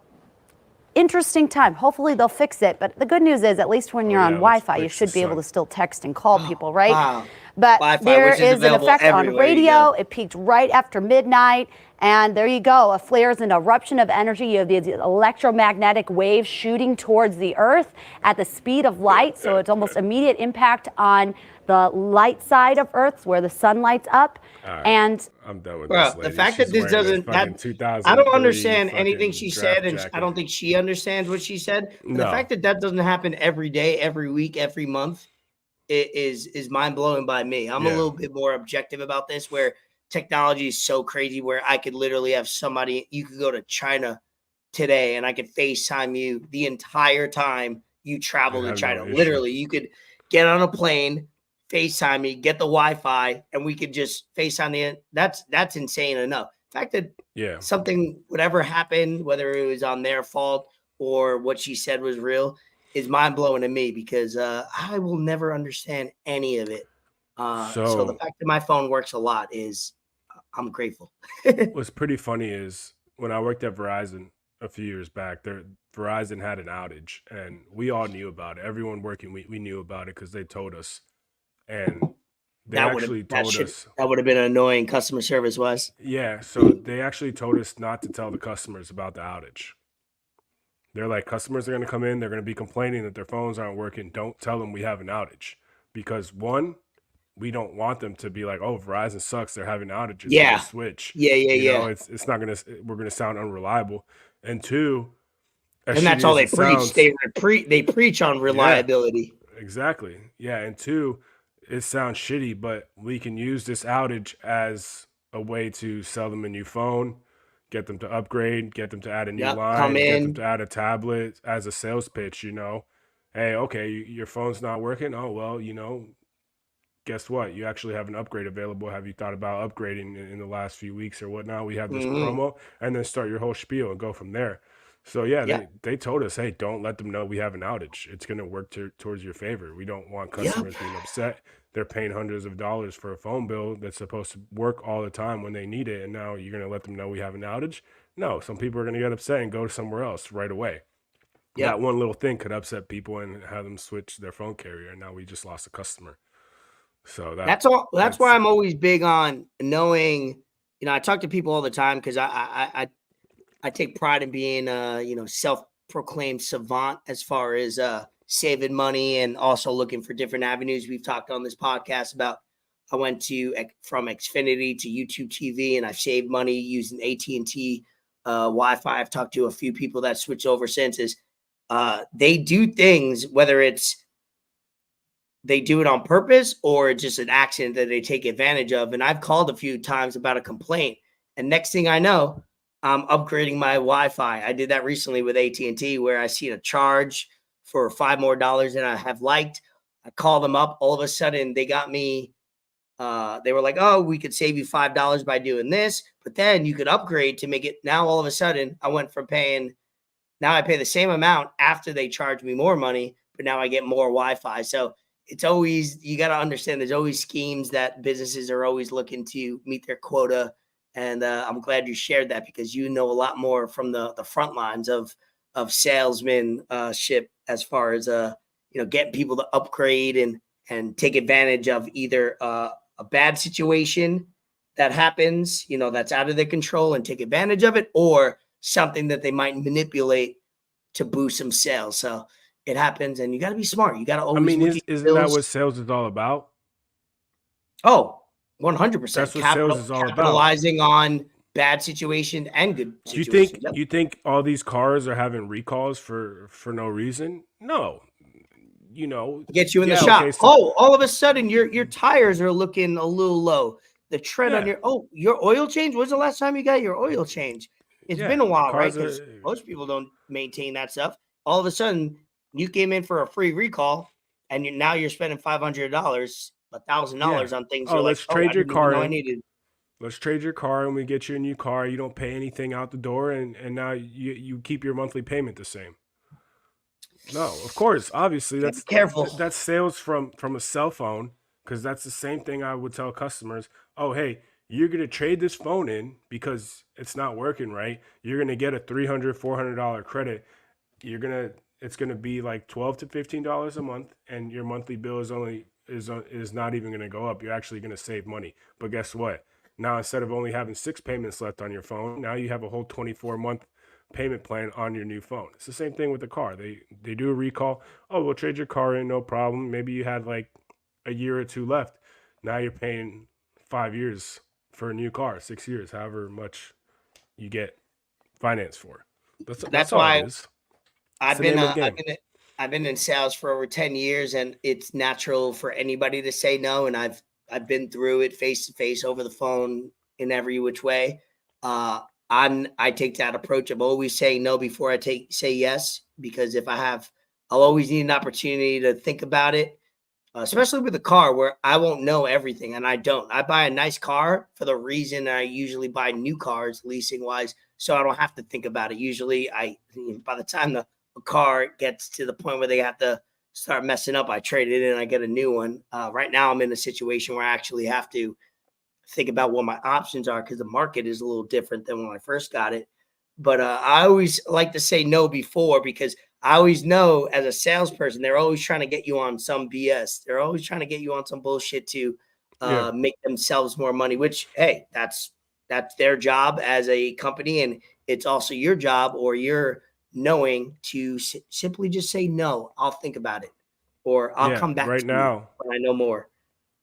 interesting time. Hopefully they'll fix it. But the good news is, at least when you're on Wi-Fi, you should be able to still text and call people, right? Wow. But Wi-Fi, there is an effect on radio. It peaked right after midnight. And there you go. A flare is an eruption of energy. You have these electromagnetic waves shooting towards the Earth at the speed of light. So it's almost immediate impact on the light side of Earth where the sun lights up. Right. And I'm done with this lady. The fact that this doesn't, I don't understand anything she said, and I don't think she understands what she said. No. The fact that that doesn't happen every day, every week, every month is mind blowing by me. I'm a little bit more objective about this, where technology is so crazy where I could literally have somebody, you could go to China today and I could FaceTime you the entire time you travel to China. Literally, you could get on a plane, FaceTime me, get the Wi-Fi, and we could just FaceTime the. That's insane enough. The fact that something would ever happen, whether it was on their fault or what she said was real, is mind blowing to me, because I will never understand any of it. So the fact that my phone works a lot is, I'm grateful. What's pretty funny is when I worked at Verizon a few years back, Verizon had an outage, and we all knew about it. Everyone working, we knew about it because they told us. And they actually told us that would have been an annoying customer service was. Yeah, so they actually told us not to tell the customers about the outage. They're like, customers are going to come in, they're going to be complaining that their phones aren't working. Don't tell them we have an outage, because one, we don't want them to be like, oh, Verizon sucks, they're having outages. Yeah, switch. Yeah. It's not gonna. We're gonna sound unreliable. And two, and that's all they preach. They preach on reliability. Yeah, exactly. Yeah, and two, it sounds shitty, but we can use this outage as a way to sell them a new phone, get them to upgrade, get them to add a new line, get them to add a tablet as a sales pitch. Hey, okay, your phone's not working. Oh well, guess what? You actually have an upgrade available. Have you thought about upgrading in the last few weeks or whatnot? We have this promo, and then start your whole spiel and go from there. So they told us, hey, don't let them know we have an outage. It's going to work towards your favor. We don't want customers being upset. They're paying hundreds of dollars for a phone bill that's supposed to work all the time when they need it, and now you're going to let them know we have an outage? No, some people are going to get upset and go somewhere else right away. That one little thing could upset people and have them switch their phone carrier, and now we just lost a customer. So that's why I'm always big on knowing. I talk to people all the time because I take pride in being self-proclaimed savant as far as saving money and also looking for different avenues. We've talked on this podcast about, I went from Xfinity to YouTube TV, and I've saved money using AT&T Wi-Fi. I've talked to a few people that switched over since. They do things, whether it's they do it on purpose or just an accident that they take advantage of. And I've called a few times about a complaint, and next thing I know, I'm upgrading my Wi-Fi. I did that recently with AT&T, where I seen a charge for $5 more than I have liked. I called them up. All of a sudden, they got me. They were like, oh, we could save you $5 by doing this, but then you could upgrade to make it. Now, all of a sudden, I went from now I pay the same amount after they charge me more money, but now I get more Wi-Fi. So it's always, you got to understand, there's always schemes that businesses are always looking to meet their quota. And I'm glad you shared that, because you know a lot more from the front lines of salesmanship as far as getting people to upgrade and take advantage of either a bad situation that happens, that's out of their control, and take advantage of it, or something that they might manipulate to boost some sales. So it happens, and you got to be smart. You got to always. Isn't that what sales is all about? Oh, 100%. That's what sales is all about. Capitalizing on bad situation and good situation. You think all these cars are having recalls for no reason? No. Get you in the shop. Okay, so, all of a sudden your tires are looking a little low. The tread on your oil change. When's the last time you got your oil change? It's been a while, right? Because most people don't maintain that stuff. All of a sudden, you came in for a free recall, and now you're spending $500, $1,000 on things. Let's trade your car. Let's trade your car, and we get you a new car. You don't pay anything out the door, and now you keep your monthly payment the same. No, of course, obviously that's careful. That's sales from a cell phone, because that's the same thing I would tell customers. Oh, hey, you're going to trade this phone in because it's not working right. You're going to get a $300, $400 credit. It's going to be like $12 to $15 a month, and your monthly bill is not even going to go up. You're actually going to save money. But guess what? Now, instead of only having 6 payments left on your phone, now you have a whole 24-month payment plan on your new phone. It's the same thing with the car. They do a recall. Oh, we'll trade your car in, no problem. Maybe you had like a year or two left. Now you're paying 5 years for a new car, 6 years, however much you get finance for. That's all why it is. I've been in sales for over 10 years, and it's natural for anybody to say no. And I've been through it face to face, over the phone, in every which way. I take that approach of always saying no before I say yes, because I'll always need an opportunity to think about it, especially with a car where I won't know everything, and I don't. I buy a nice car for the reason I usually buy new cars leasing wise, so I don't have to think about it. Usually by the time the car gets to the point where they have to start messing up, I trade it in and I get a new one. Right now I'm in a situation where I actually have to think about what my options are, because the market is a little different than when I first got it. But I always like to say no before, because I always know as a salesperson, they're always trying to get you on some BS. They're always trying to get you on some bullshit to make themselves more money, which, hey, that's their job as a company. And it's also your job, or your knowing, to simply just say, no, I'll think about it, or I'll come back right now when I know more.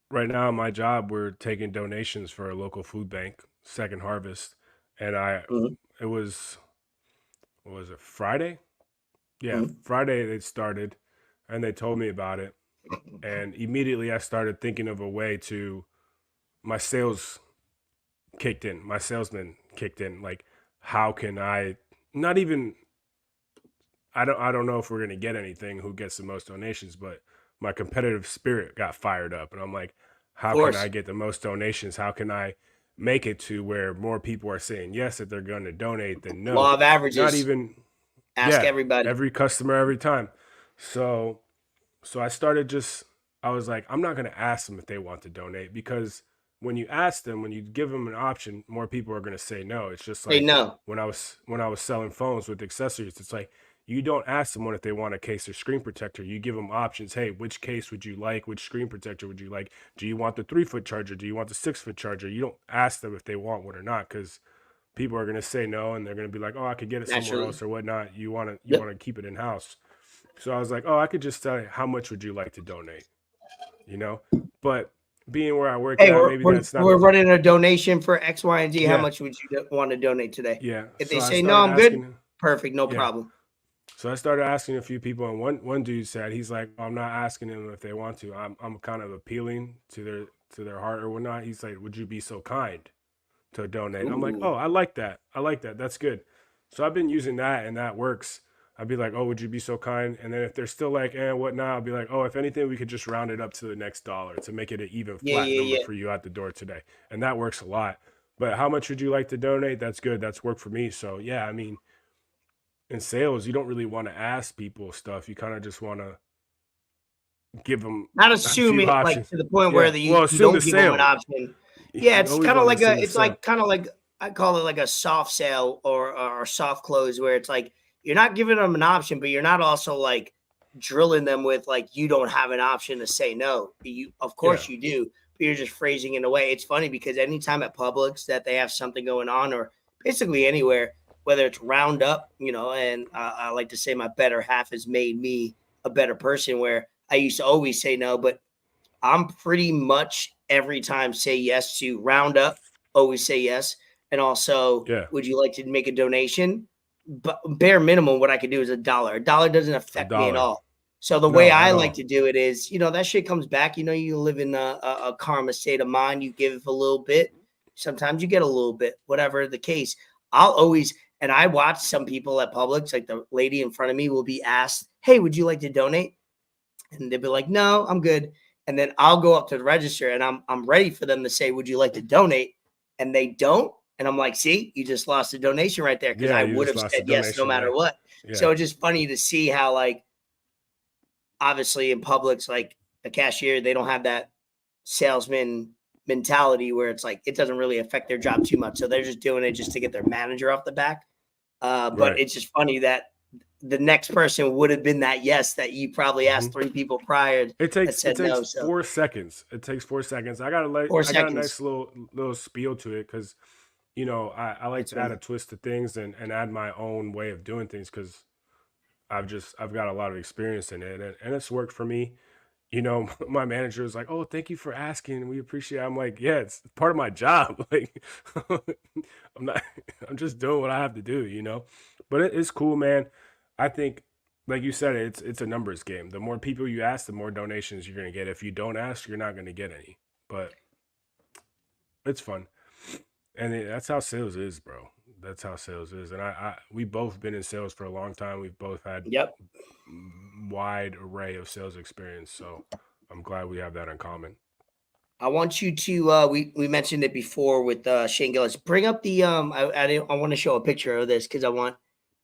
Right now, in my job, we're taking donations for a local food bank, Second Harvest, and it was, what was it, Friday? Yeah, Friday they started, and they told me about it, and immediately I started thinking of a way to, my salesman kicked in. Like, how can I, not even, I don't know if we're gonna get anything, who gets the most donations, but my competitive spirit got fired up, and I'm like, how can I get the most donations? How can I make it to where more people are saying yes, that they're going to donate, than no? Law of averages. Not even ask everybody, every customer, every time. So I started I was like, I'm not going to ask them if they want to donate, because when you ask them, when you give them an option, more people are going to say no. It's just like when I was selling phones with accessories, it's like, you don't ask someone if they want a case or screen protector. You give them options. Hey, which case would you like? Which screen protector would you like? Do you want the 3-foot charger? Do you want the 6-foot charger? You don't ask them if they want one or not, because people are going to say no, and they're going to be like, oh, I could get it somewhere else or whatnot. You want to keep it in house. So I was like, oh, I could just tell you, how much would you like to donate? But being where I work, we're running a donation for X, Y, and Z. How much would you want to donate today? Yeah. If they say no, I'm good. Perfect, no problem. So I started asking a few people, and one dude said, he's like, I'm not asking them if they want to. I'm kind of appealing to their heart or whatnot. He's like, would you be so kind to donate? I'm like, oh, I like that. That's good. So I've been using that, and that works. I'd be like, oh, would you be so kind? And then if they're still like, whatnot, I'll be like, oh, if anything, we could just round it up to the next dollar to make it an even flat number for you at the door today. And that works a lot. But how much would you like to donate? That's good. That's worked for me. So yeah, I mean, in sales, you don't really want to ask people stuff. You kind of just want to give them, not assuming, like, to the point where you don't give them an option. Yeah, it's kind of like I call it like a soft sale or soft close, where it's like, you're not giving them an option, but you're not also like drilling them with like, you don't have an option to say no. Of course you do, but you're just phrasing it in a way. It's funny because anytime at Publix that they have something going on, or basically anywhere, whether it's Roundup, and I like to say my better half has made me a better person, where I used to always say no, but I'm pretty much every time say yes to round up, always say yes. And also, would you like to make a donation? But bare minimum, what I could do is $1. $1 doesn't affect me at all. So the way I like to do it is, that shit comes back. You live in a karma state of mind. You give a little bit. Sometimes you get a little bit, whatever the case. I'll always, and I watch some people at Publix, like the lady in front of me will be asked, hey, would you like to donate? And they'll be like, no, I'm good. And then I'll go up to the register and I'm ready for them to say, would you like to donate? And they don't. And I'm like, see, you just lost a donation right there. Cause I would have said yes, no matter what. Yeah. So it's just funny to see how, like, obviously in Publix, like a cashier, they don't have that salesman mentality where it's like, it doesn't really affect their job too much. So they're just doing it just to get their manager off the back. But it's just funny that the next person would have been that yes that you probably asked 3 people prior. It takes 4 seconds. It takes 4 seconds. I got a nice little spiel to it because, I like to add a twist to things and add my own way of doing things because I've got a lot of experience in it and it's worked for me. My manager was like, "Oh, thank you for asking. We appreciate it." I'm like, "Yeah, it's part of my job. Like, I'm just doing what I have to do, But it's cool, man. I think, like you said, it's a numbers game. The more people you ask, the more donations you're gonna get. If you don't ask, you're not gonna get any. But it's fun, and that's how sales is, bro. That's how sales is. And we both been in sales for a long time. We've both had wide array of sales experience. So I'm glad we have that in common. I want you to we mentioned it before with Shane Gillis. Bring up the I want to show a picture of this because I want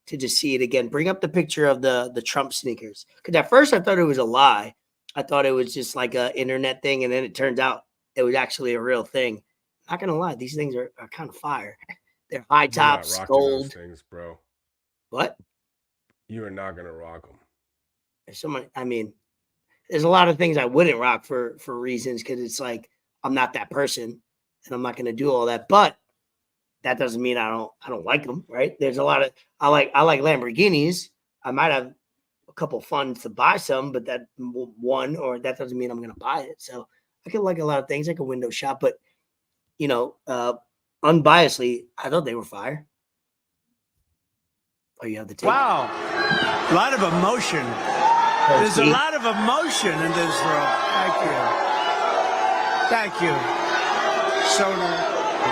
to just see it again. Bring up the picture of the Trump sneakers. Because at first I thought it was a lie. I thought it was just like an internet thing, and then it turns out it was actually a real thing. Not gonna lie, these things are kind of fire. They're high tops, gold those things, bro. What? You are not gonna rock them. There's a lot of things I wouldn't rock for reasons because it's like I'm not that person, and I'm not gonna do all that. But that doesn't mean I don't like them, right? There's a lot of I like Lamborghinis. I might have a couple funds to buy some, but that doesn't mean I'm gonna buy it. So I can like a lot of things, like a window shop, but unbiasedly, I thought they were fire. Oh, you have the tape. Wow. A lot of emotion. There's a lot of emotion in this room. Thank you.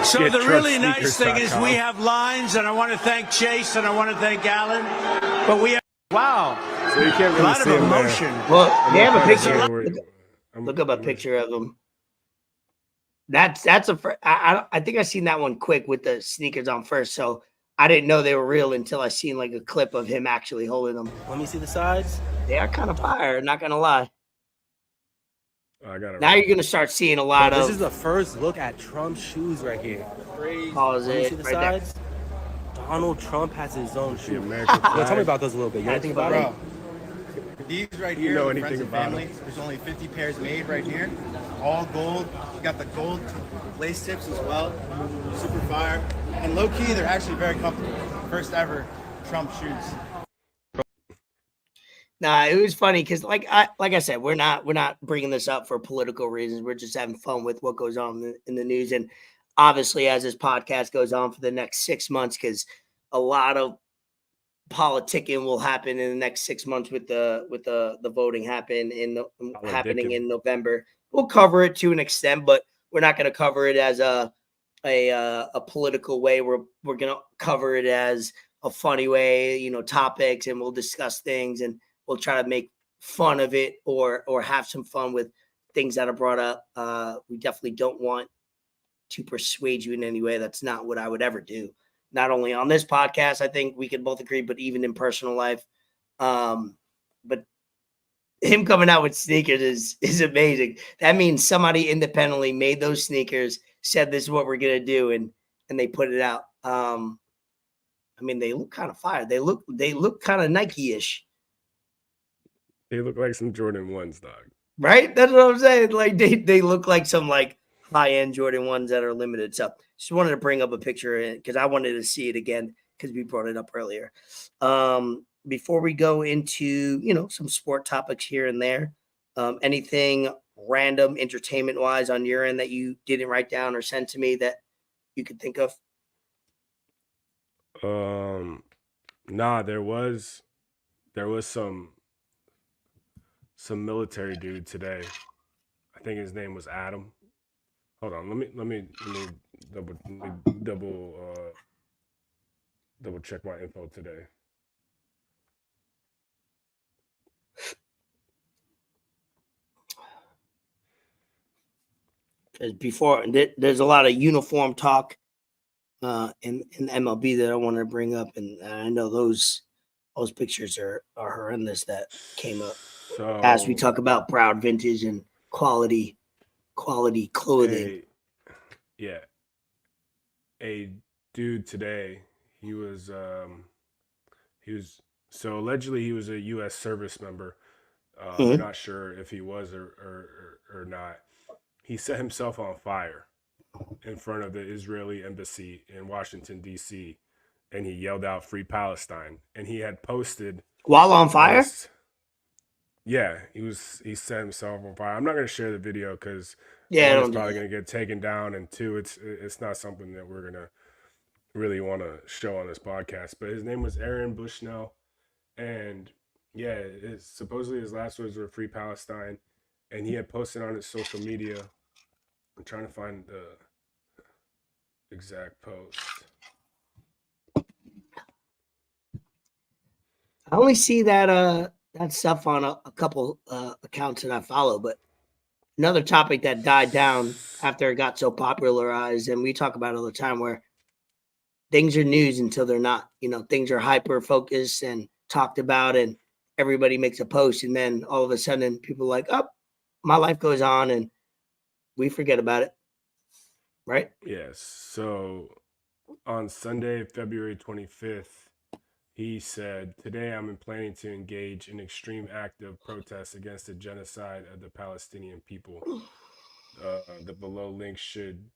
So the really nice thing is we have lines, and I want to thank Chase and I want to thank Alan. But we have, wow. So you can't really a lot of emotion. Well, they have a picture. Look up a picture of them. That's I think I seen that one quick with the sneakers on first, so I didn't know they were real until I seen like a clip of him actually holding them. Let me see the sides. They are kind of fire, not gonna lie. Now you're gonna start seeing a lot of. This is the first look at Trump's shoes right here. Pause Let me it. see the right sides. There. Donald Trump has his own shoe. Tell me about those a little bit. You know anything about it? These right here, the friends and family. There's only 50 pairs made right here. All gold. You got the gold lace tips as well. Super fire. And low key, they're actually very comfortable. First ever Trump shoes. Nah, it was funny because like I said, we're not bringing this up for political reasons. We're just having fun with what goes on in the news. And obviously, as this podcast goes on for the next 6 months, because a lot of politicking will happen in the next 6 months with the voting happening in November. We'll cover it to an extent, but we're not going to cover it as a political way. We're going to cover it as a funny way, topics, and we'll discuss things and we'll try to make fun of it or have some fun with things that are brought up. We definitely don't want to persuade you in any way. That's not what I would ever do. Not only on this podcast, I think we can both agree, but even in personal life. But him coming out with sneakers is amazing. That means somebody independently made those sneakers, said this is what we're gonna do, and they put it out. They look kind of fire. They look kind of Nike-ish. They look like some Jordan 1s, dog. Right? That's what I'm saying. Like they look like some like high-end Jordan 1s that are limited. So just wanted to bring up a picture because I wanted to see it again because we brought it up earlier. Before we go into, some sport topics here and there, anything random entertainment wise on your end that you didn't write down or send to me that you could think of? Nah, there was some military dude today. I think his name was Adam. Hold on, let me double check my info today. Because before there's a lot of uniform talk in MLB that I want to bring up, and I know those pictures are horrendous that came up. So, as we talk about Broward vintage and quality clothing. A dude today, he was so allegedly he was a U.S. service member. I'm not sure if he was or not. He set himself on fire in front of the Israeli embassy in Washington, D.C., and he yelled out "Free Palestine." And he had posted while on fire. He set himself on fire. I'm not going to share the video because it's probably going to get taken down, and two, it's not something that we're going to really want to show on this podcast. But his name was Aaron Bushnell, and supposedly his last words were "Free Palestine," and he had posted on his social media. I'm trying to find the exact post. I only see that stuff on a couple accounts that I follow, but another topic that died down after it got so popularized, and we talk about it all the time, where things are news until they're not. Things are hyper focused and talked about, and everybody makes a post, and then all of a sudden people are like, "Oh, my life goes on," and we forget about it, right? Yes. So on Sunday, February 25th, he said, "Today I'm planning to engage in extreme act of protest against the genocide of the Palestinian people. The below link should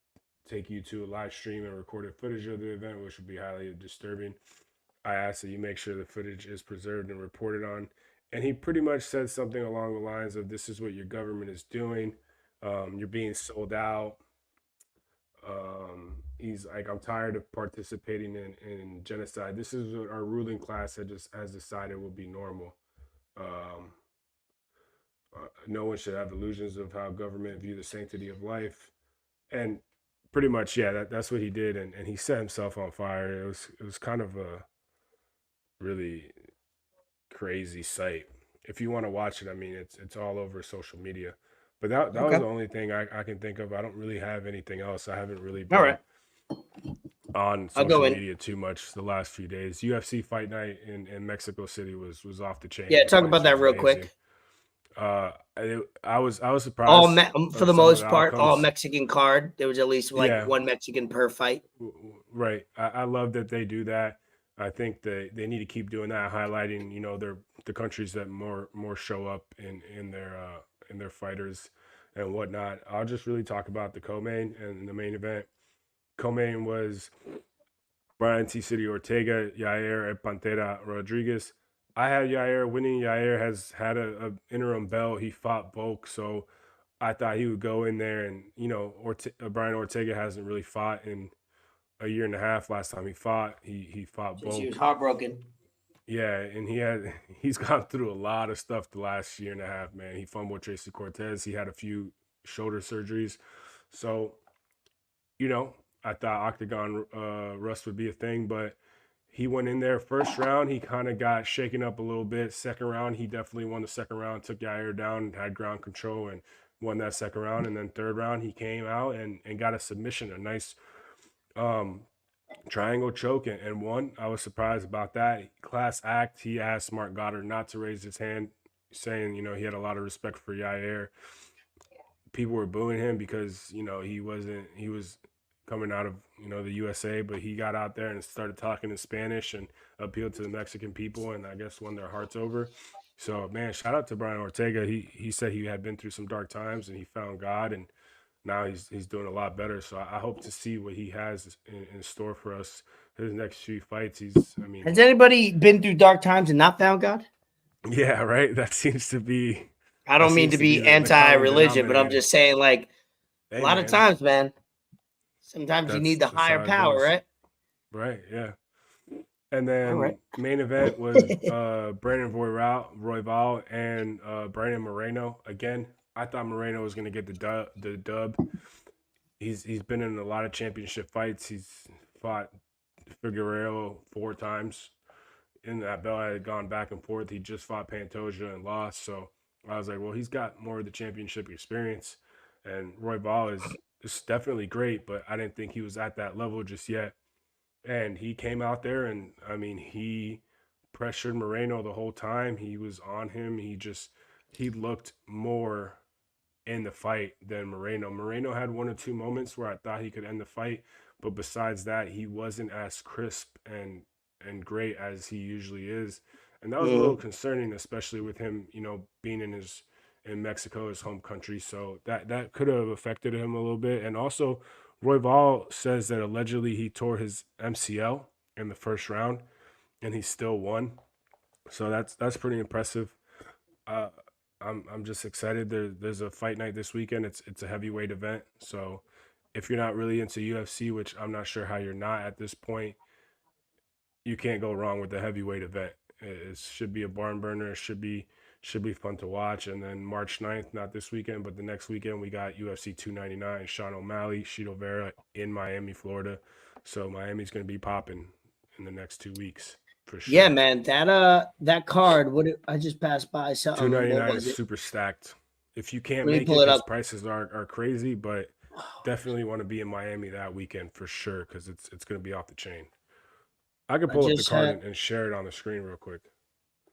take you to a live stream and recorded footage of the event, which would be highly disturbing. I ask that you make sure the footage is preserved and reported on." And he pretty much said something along the lines of, "This is what your government is doing. You're being sold out." He's like, "I'm tired of participating in genocide. This is what our ruling class has decided will be normal. No one should have illusions of how government view the sanctity of life." And pretty much, that's what he did. And he set himself on fire. It was kind of a really crazy sight. If you want to watch it, I mean, it's all over social media. But that was the only thing I can think of. I don't really have anything else. I haven't really been on social media too much the last few days. UFC Fight Night in Mexico City was off the chain. Yeah, talk about that real quick. I was surprised. For the most part, all Mexican card. There was at least one Mexican per fight. Right. I love that they do that. I think they need to keep doing that, highlighting the countries that more show up in their fighters and whatnot. I'll just really talk about the co-main and the main event. Co-main was Brian T. City Ortega, Yair Pantera Rodriguez. I had Yair winning. Yair has had a interim belt. He fought Volk, so I thought he would go in there. And Brian Ortega hasn't really fought in a year and a half. Last time he fought, he fought Volk. He was heartbroken. Yeah, and he's gone through a lot of stuff the last year and a half, man. He fumbled Tracy Cortez. He had a few shoulder surgeries. So, I thought Octagon rust would be a thing, but he went in there. First round, he kind of got shaken up a little bit. Second round, he definitely won the second round, took Yair down, had ground control, and won that second round. And then third round, he came out and got a submission, a nice triangle choke and won. I was surprised about that. Class act, he asked Mark Goddard not to raise his hand, saying, he had a lot of respect for Yair. People were booing him because, he was coming out of, the USA, but he got out there and started talking in Spanish and appealed to the Mexican people and I guess won their hearts over. So, man, shout out to Brian Ortega. He said he had been through some dark times and he found God, and now he's doing a lot better. So I hope to see what he has in store for us. His next few fights, has anybody been through dark times and not found God? Yeah, right. That seems to be I don't mean to be anti-religion, but I'm just saying, like, a lot of times, man, sometimes you need the higher power, right? Right, yeah. And then main event was Brandon Royval and Brandon Moreno. Again, I thought Moreno was going to get the dub. He's been in a lot of championship fights. He's fought Figueiredo 4 times. In that belt had gone back and forth. He just fought Pantoja and lost. So I was like, well, he's got more of the championship experience. And Royval is definitely great, but I didn't think he was at that level just yet. And he came out there and, I mean, he pressured Moreno the whole time. He was on him. He looked more in the fight than Moreno. Moreno had 1 or 2 moments where I thought he could end the fight, but besides that, he wasn't as crisp and great as he usually is. And that was a little concerning, especially with him, being in Mexico, his home country. So that could have affected him a little bit. And also, Royval says that allegedly he tore his MCL in the first round, and he still won. So that's pretty impressive. I'm just excited. There's a fight night this weekend. It's a heavyweight event. So if you're not really into UFC, which I'm not sure how you're not at this point, you can't go wrong with the heavyweight event. It should be a barn burner. It should be fun to watch. And then March 9th, not this weekend, but the next weekend, we got UFC 299, Sean O'Malley, Chito Vera in Miami, Florida. So Miami's going to be popping in the next 2 weeks for sure. Yeah, man. That card, I just passed by something. 299 is super stacked. If you can't make it, because prices are crazy, but definitely want to be in Miami that weekend for sure, because it's going to be off the chain. I could pull up the card and share it on the screen real quick.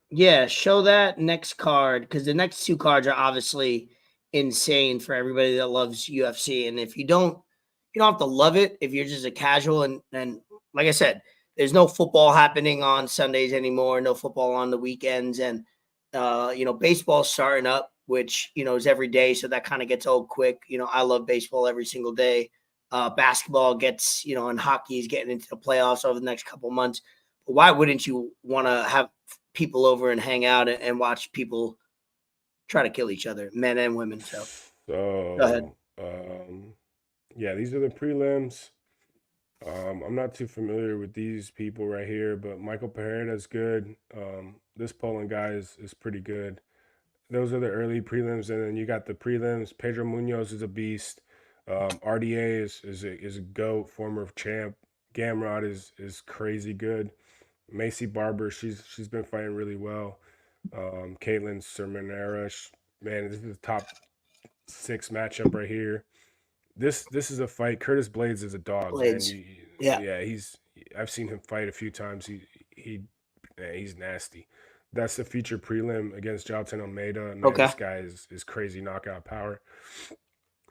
Yeah, show that next card, because the next 2 cards are obviously insane for everybody that loves UFC. And if you don't have to love it if you're just a casual. And like I said, there's no football happening on Sundays anymore, no football on the weekends. And, baseball's starting up, which, is every day. So that kind of gets old quick. I love baseball every single day. Basketball gets, and hockey is getting into the playoffs over the next couple months. But why wouldn't you want to have people over and hang out and watch people try to kill each other, men and women? So go ahead. Yeah, these are the prelims. I'm not too familiar with these people right here, but Michael Pereira is good. This Poland guy is pretty good. Those are the early prelims, and then you got the prelims. Pedro Munoz is a beast. RDA is a GOAT, former champ. Gamrot is crazy good. Macy Barber, she's been fighting really well. Caitlin Sermonera, man, this is the top 6 matchup right here. This is a fight. Curtis Blades is a dog. Blades. Man. Yeah, I've seen him fight a few times. He's nasty. That's the feature prelim against Jalton Almeida. Man, this guy is crazy knockout power.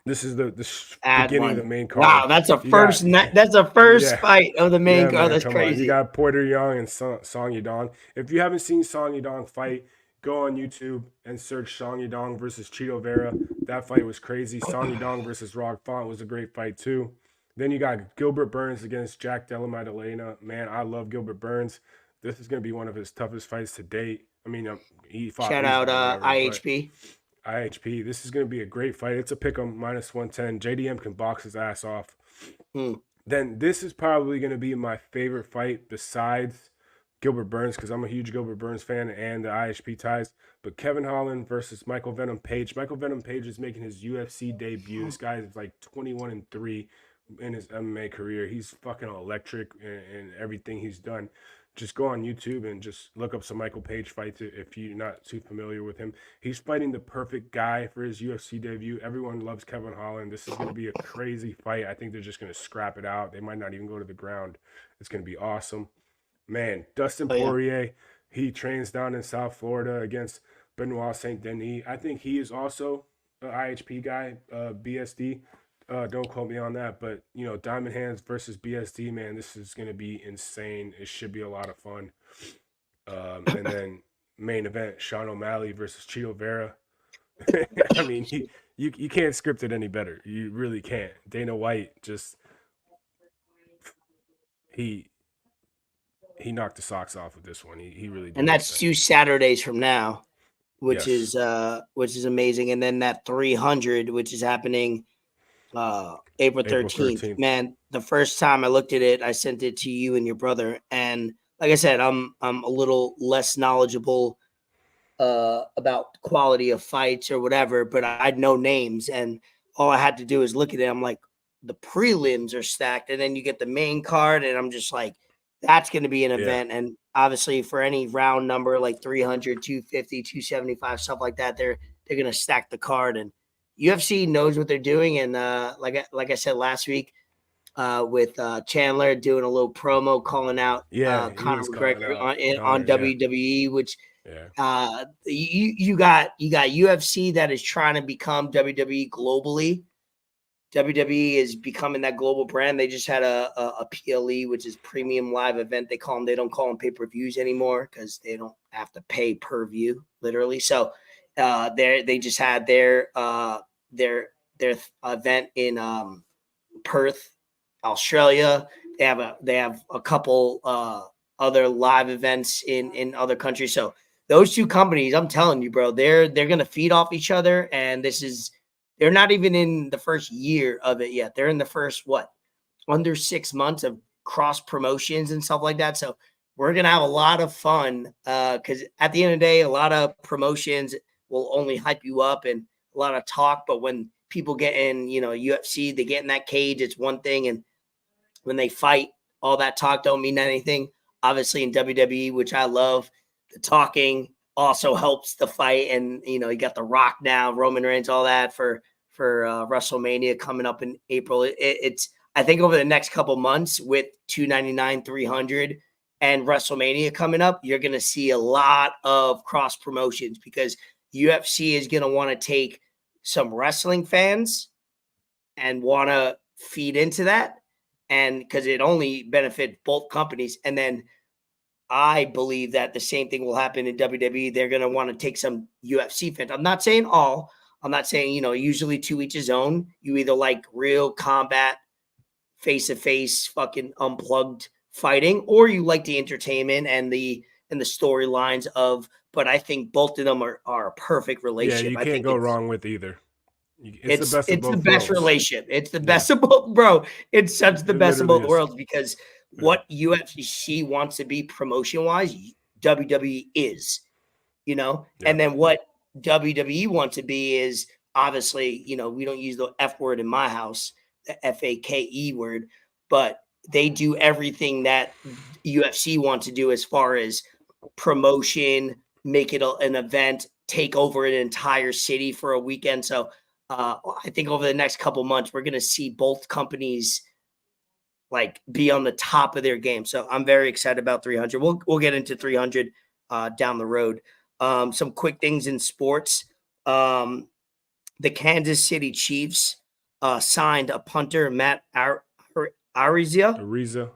This is the beginning of the main card. Wow, that's a first fight of the main card. That's crazy. You got Porter Young and Song Yadong. If you haven't seen Song Yadong fight, go on YouTube and search Song Yadong versus Chito Vera. That fight was crazy. Song Yadong versus Rock Font was a great fight too. Then you got Gilbert Burns against Jack Della Maddalena. Man, I love Gilbert Burns. This is going to be one of his toughest fights to date. I mean, he fought. Shout out IHP. IHP. This is going to be a great fight. It's a pick'em -110. JDM can box his ass off. Then this is probably going to be my favorite fight besides Gilbert Burns, because I'm a huge Gilbert Burns fan and the IHP ties. But Kevin Holland versus Michael Venom Page. Michael Venom Page is making his UFC debut. This guy is like 21-3 in his MMA career. He's fucking electric in everything he's done. Just go on YouTube and just look up some Michael Page fights if you're not too familiar with him. He's fighting the perfect guy for his UFC debut. Everyone loves Kevin Holland. This is going to be a crazy fight. I think they're just going to scrap it out. They might not even go to the ground. It's going to be awesome. Man, Dustin Poirier, he trains down in South Florida against Benoit Saint Denis. I think he is also an IHP guy, BSD. Don't quote me on that, but Diamond Hands versus BSD, man, this is going to be insane. It should be a lot of fun. And then main event, Sean O'Malley versus Chito Vera. I mean, you can't script it any better. You really can't. Dana White just he knocked the socks off with this one. He really did. And that's 2 Saturdays from now. which is amazing. And then that 300, which is happening April 13th. Man, the first time I looked at it, I sent it to you and your brother. And like I said, I'm a little less knowledgeable about quality of fights or whatever, but I had no names, and all I had to do is look at it. I'm like, the prelims are stacked, and then you get the main card, and I'm just like, that's going to be an event. And obviously for any round number like 300, 250, 275, stuff like that, they're going to stack the card, and UFC knows what they're doing. And like I said last week, with Chandler doing a little promo calling out Conor McGregor on WWE, which you got UFC that is trying to become WWE globally. WWE is becoming that global brand. They just had a PLE, which is premium live event. They don't call them pay-per-views anymore because they don't have to pay per view, literally. So they just had their event in Perth, Australia. They have a couple other live events in other countries. So those two companies, I'm telling you, bro, they're gonna feed off each other, and they're not even in the first year of it yet. They're in the first under 6 months of cross promotions and stuff like that. So we're gonna have a lot of fun because at the end of the day, a lot of promotions will only hype you up and a lot of talk, but when people get in, UFC, they get in that cage, it's one thing, and when they fight, all that talk don't mean anything. Obviously in WWE, which I love, the talking also helps the fight. And, you got The Rock now, Roman Reigns, all that for WrestleMania coming up in April. It's I think over the next couple months with 299, 300 and WrestleMania coming up, you're going to see a lot of cross promotions because UFC is going to want to take some wrestling fans and want to feed into that. And because it only benefits both companies. And then I believe that the same thing will happen in WWE. They're going to want to take some UFC fans. I'm not saying all. I'm not saying, usually to each his own. You either like real combat, face-to-face, fucking unplugged fighting, or you like the entertainment and the storylines of. But I think both of them are a perfect relationship. Yeah, you can't go wrong with either. It's the best relationship. It's the best of both, bro. It's such the best of both worlds because what UFC wants to be promotion-wise, WWE is, and then what WWE wants to be is obviously, we don't use the F word in my house, the FAKE word, but they do everything that UFC wants to do as far as promotion, make it an event, take over an entire city for a weekend. So I think over the next couple months, we're going to see both companies be on the top of their game. So I'm very excited about 300. We'll get into 300 down the road. Some quick things in sports. The Kansas City Chiefs signed a punter, Matt Ariza.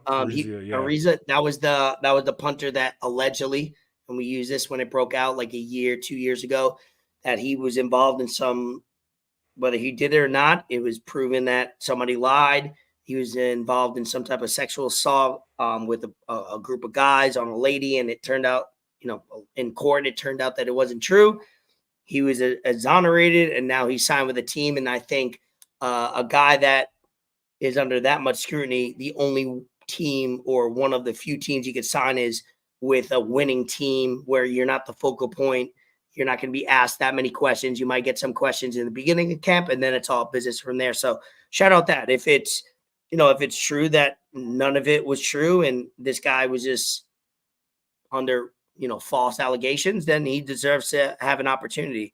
Ariza. That was the punter that allegedly, and we used this when it broke out like 2 years ago, that he was involved in some. Whether he did it or not, it was proven that somebody lied. He was involved in some type of sexual assault with a group of guys on a lady, and it turned out, in court, it turned out that it wasn't true. He was exonerated, and now he's signed with a team. And I think a guy that is under that much scrutiny, the only team or one of the few teams you could sign is with a winning team where you're not the focal point. You're not going to be asked that many questions. You might get some questions in the beginning of camp, and then it's all business from there. So shout out that. If it's true that none of it was true and this guy was just under, false allegations, then he deserves to have an opportunity.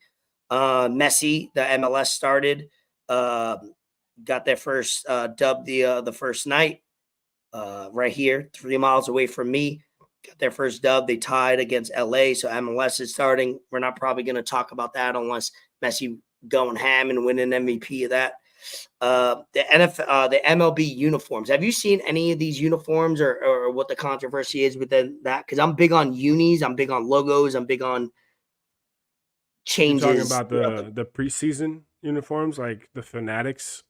Messi, the MLS started, got their first dub the first night right here, 3 miles away from me. Got their first dub. They tied against LA, so MLS is starting. We're not probably going to talk about that unless Messi going ham and winning MVP of that. The MLB uniforms. Have you seen any of these uniforms or what the controversy is within that? Because I'm big on unis. I'm big on logos. I'm big on changes. You're talking about the preseason uniforms, like the Fanatics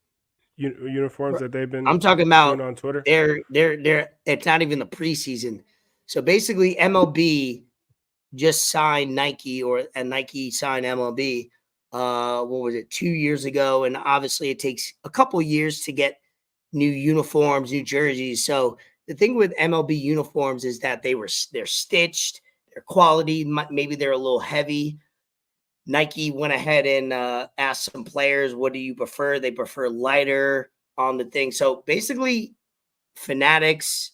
uniforms that they've been. I'm talking about on Twitter. They're. It's not even the preseason. So basically, MLB just signed Nike, and Nike signed MLB. What was it, 2 years ago? And obviously it takes a couple years to get new uniforms, new jerseys. So the thing with MLB uniforms is that they're stitched, they're quality, maybe they're a little heavy. Nike went ahead and asked some players, what do you prefer? They prefer lighter on the thing. So basically, Fanatics,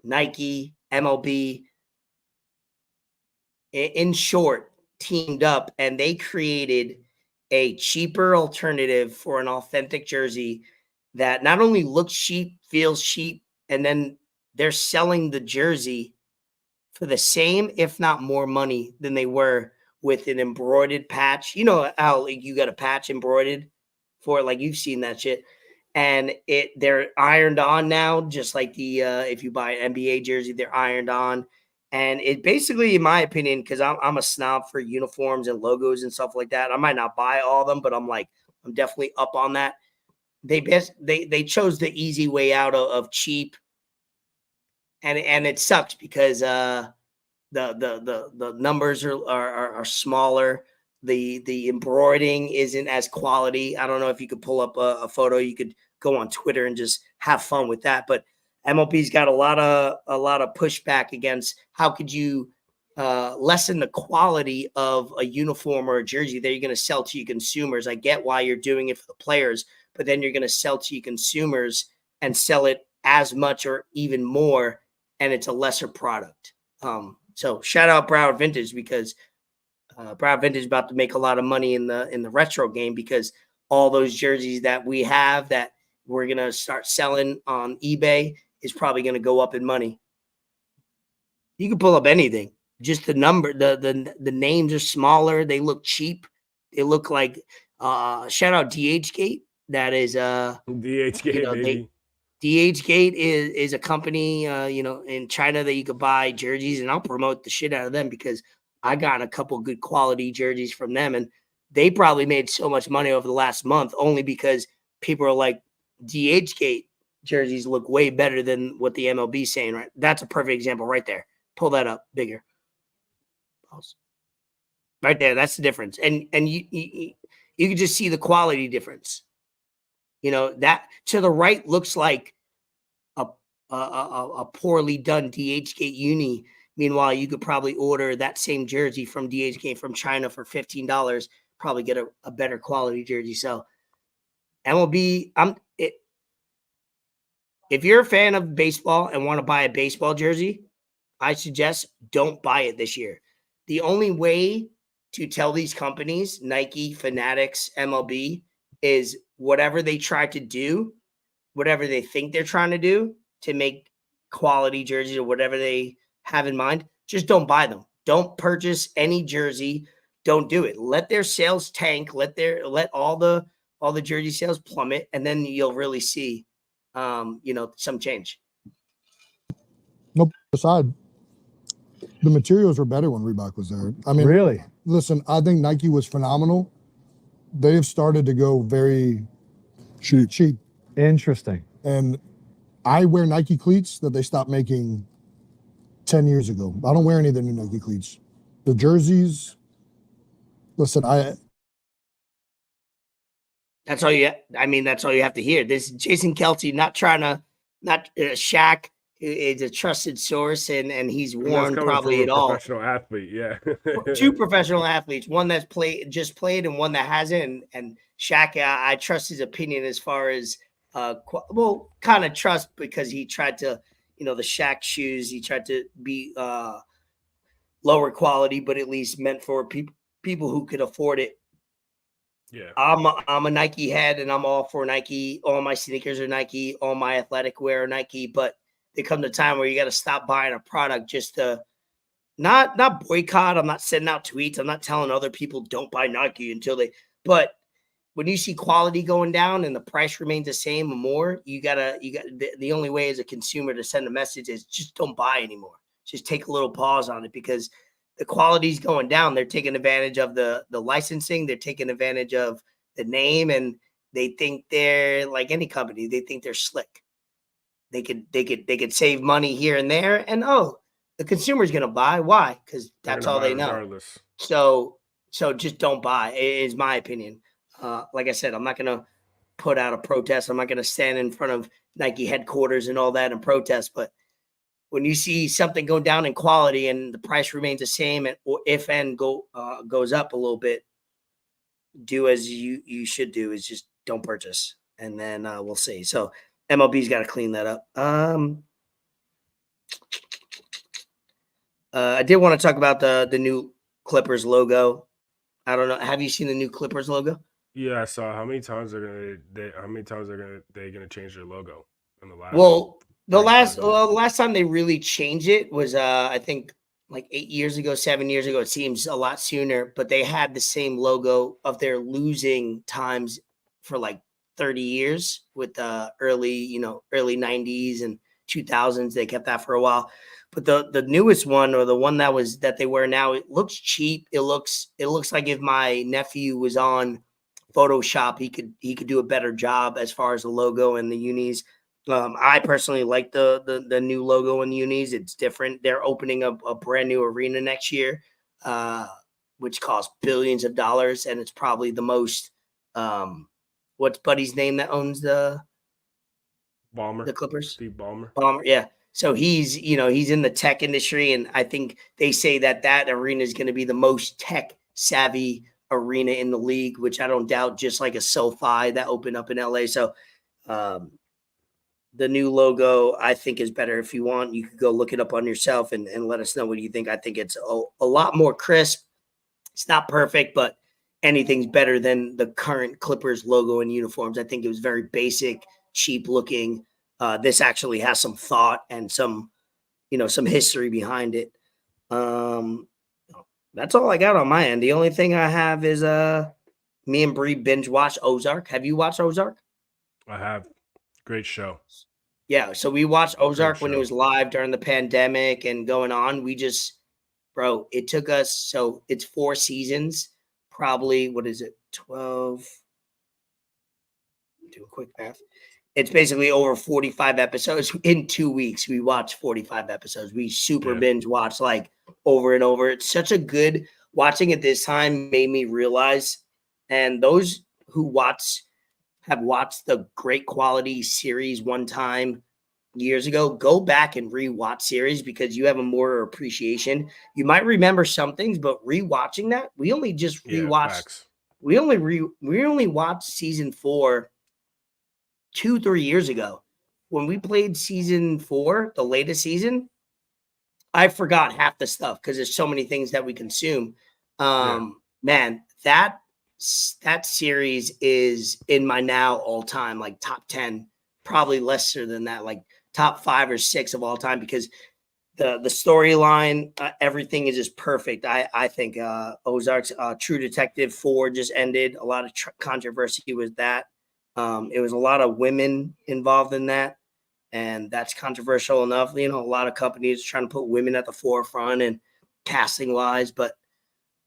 Nike, MLB, in short, teamed up, and they created a cheaper alternative for an authentic jersey that not only looks cheap, feels cheap, and then they're selling the jersey for the same, if not more money than they were with an embroidered patch. You know how you got a patch embroidered for it, like you've seen that shit. And they're ironed on now, just like the if you buy an NBA jersey, they're ironed on. And it basically, in my opinion, because I'm a snob for uniforms and logos and stuff like that, I might not buy all of them, but I'm definitely up on that. They chose the easy way out of cheap, and it sucks because the numbers are smaller. The embroidering isn't as quality. I don't know if you could pull up a photo. You could go on Twitter and just have fun with that. But MLB's got a lot of pushback against how could you lessen the quality of a uniform or a jersey that you're going to sell to your consumers. I get why you're doing it for the players, but then you're going to sell to your consumers and sell it as much or even more, and it's a lesser product. So shout out Broward Vintage, because Broward Vintage is about to make a lot of money in the retro game, because all those jerseys that we have that we're going to start selling on eBay is probably going to go up in money. You can pull up anything. Just the number, the names are smaller. They look cheap. They look like shout out DHgate. That is DHgate, baby. DHgate is a company, in China that you could buy jerseys, and I'll promote the shit out of them because I got a couple good quality jerseys from them, and they probably made so much money over the last month only because people are like, DHgate jerseys look way better than what the MLB is saying, right? That's a perfect example right there. Pull that up bigger. Right there, that's the difference. And you can just see the quality difference. That to the right looks like a poorly done DHgate Uni. Meanwhile, you could probably order that same jersey from DHgate from China for $15, probably get a better quality jersey. So MLB, if you're a fan of baseball and want to buy a baseball jersey, I suggest don't buy it this year. The only way to tell these companies, Nike, Fanatics, MLB, is whatever they try to do, whatever they think they're trying to do to make quality jerseys or whatever they have in mind, just don't buy them. Don't purchase any jersey. Don't do it. Let their sales tank. Let all the jersey sales plummet, and then you'll really see, some change. Nope. Aside, the materials were better when Reebok was there. I mean, really? Listen, I think Nike was phenomenal. They have started to go very cheap. Interesting. And I wear Nike cleats that they stopped making 10 years ago. I don't wear any of the new Nike cleats. The jerseys, listen, that's all you have to hear. This is Jason Kelce, not Shaq is a trusted source, and he's worn probably it all. Professional athlete, yeah. Two professional athletes, one that's just played and one that hasn't. And Shaq, I trust his opinion as far as kind of trust, because he tried to, the Shaq shoes, he tried to be lower quality, but at least meant for people who could afford it. Yeah, I'm a Nike head, and I'm all for Nike. All my sneakers are Nike. All my athletic wear are Nike. But there comes a time where you got to stop buying a product just to not boycott. I'm not sending out tweets. I'm not telling other people don't buy Nike until they. But when you see quality going down and the price remains the same or more, you got the only way as a consumer to send a message is just don't buy anymore. Just take a little pause on it, because the quality's going down. They're taking advantage of the licensing. They're taking advantage of the name, and they think they're like any company. They think they're slick. They could save money here and there. And the consumer's going to buy. Why? Because that's all they know. Regardless. So just don't buy, is my opinion. Like I said, I'm not going to put out a protest. I'm not going to stand in front of Nike headquarters and all that and protest. But when you see something go down in quality and the price remains the same, or if and goes up a little bit, do as you should do, is just don't purchase. And then we'll see. So MLB's got to clean that up. I did want to talk about the new Clippers logo. I don't know. Have you seen the new Clippers logo? Yeah, I saw. How many times are they gonna change their logo in the last? Well, the last time they really changed it was I think like 8 years ago, 7 years ago. It seems a lot sooner, but they had the same logo of their losing times for like 30 years with early 90s and 2000s. They kept that for a while. But the newest one, or the one that they wear now, it looks cheap. It looks like if my nephew was on Photoshop, he could do a better job as far as the logo and the unis. I personally like the new logo and the unis. It's different. They're opening up a brand new arena next year, which costs billions of dollars, and it's probably the most. What's Buddy's name that owns the Clippers? Steve Ballmer. Yeah. So he's in the tech industry, and I think they say that arena is going to be the most tech savvy arena in the league, which I don't doubt, just like a SoFi that opened up in LA. So the new logo, I think, is better. If you want, you could go look it up on yourself and let us know what you think. I think it's a lot more crisp. It's not perfect, but anything's better than the current Clippers logo and uniforms. I think it was very basic, cheap looking. This actually has some thought and some history behind it. That's all I got on my end. The only thing I have is me and Bree binge watch Ozark. Have you watched Ozark? I have. Great show. Yeah, so we watched Ozark when it was live during the pandemic and going on. It took us, so it's 4 seasons, probably, what is it, 12? Do a quick math. It's basically over 45 episodes. In 2 weeks, we watched 45 episodes. We binge watched like over and over. It's such a good, watching it this time made me realize, and those who have watched the great quality series one time years ago, go back and rewatch series because you have a more appreciation. You might remember some things, but rewatching that, we only just rewatched. We only watched season 4 2-3 years ago. When we played season 4, the latest season, I forgot half the stuff because there's so many things that we consume. Man, that series is in my now all-time like top 10, probably lesser than that, like top 5 or 6 of all time, because the storyline, everything is just perfect. I think Ozark's True Detective 4 just ended. A lot of controversy with that. It was a lot of women involved in that, and that's controversial enough. A lot of companies trying to put women at the forefront and casting wise, but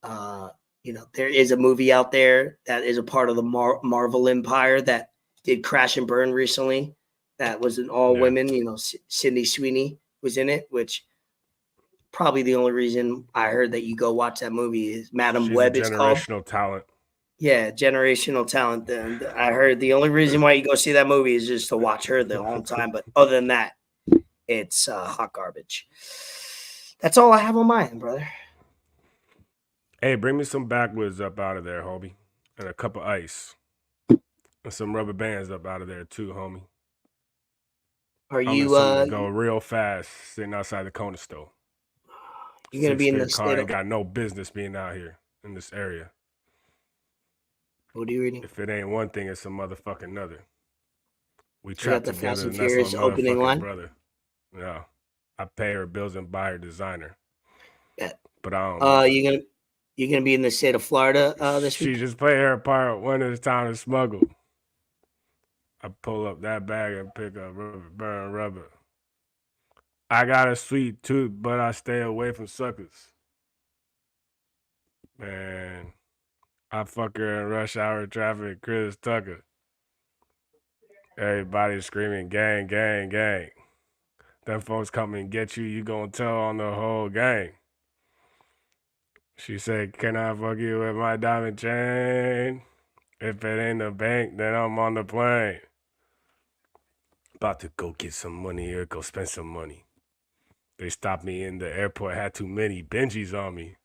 there is a movie out there that is a part of the Marvel empire that did crash and burn recently. That was an all women. Sydney Sweeney was in it, which probably the only reason I heard that you go watch that movie is Madam Web. It's called generational talent. Yeah, generational talent. And I heard the only reason why you go see that movie is just to watch her the whole time. But other than that, it's hot garbage. That's all I have on my end, brother. Hey, bring me some backwoods up out of there, homie, and a cup of ice, and some rubber bands up out of there too, homie. Are you go real fast sitting outside the corner store? You're gonna be in the car. Ain't got no business being out here in this area. What are you reading? If it ain't one thing, it's a motherfucking another. We You got trapped the together, Fast and and that's Furious my opening motherfucking line? brother. Yeah, I pay her bills and buy her designer. Yeah. But I don't know. You're gonna be in the state of Florida this week? She just play her part when it's time to smuggle. I pull up that bag and pick up rubber. I got a sweet tooth, but I stay away from suckers. Man, I fuck her in rush hour traffic, Chris Tucker. Everybody screaming, gang, gang, gang. Them folks come and get you, you gonna tell on the whole gang. She said, can I fuck you with my diamond chain? If it ain't the bank, then I'm on the plane. About to go get some money or go spend some money. They stopped me in the airport, had too many Benjis on me.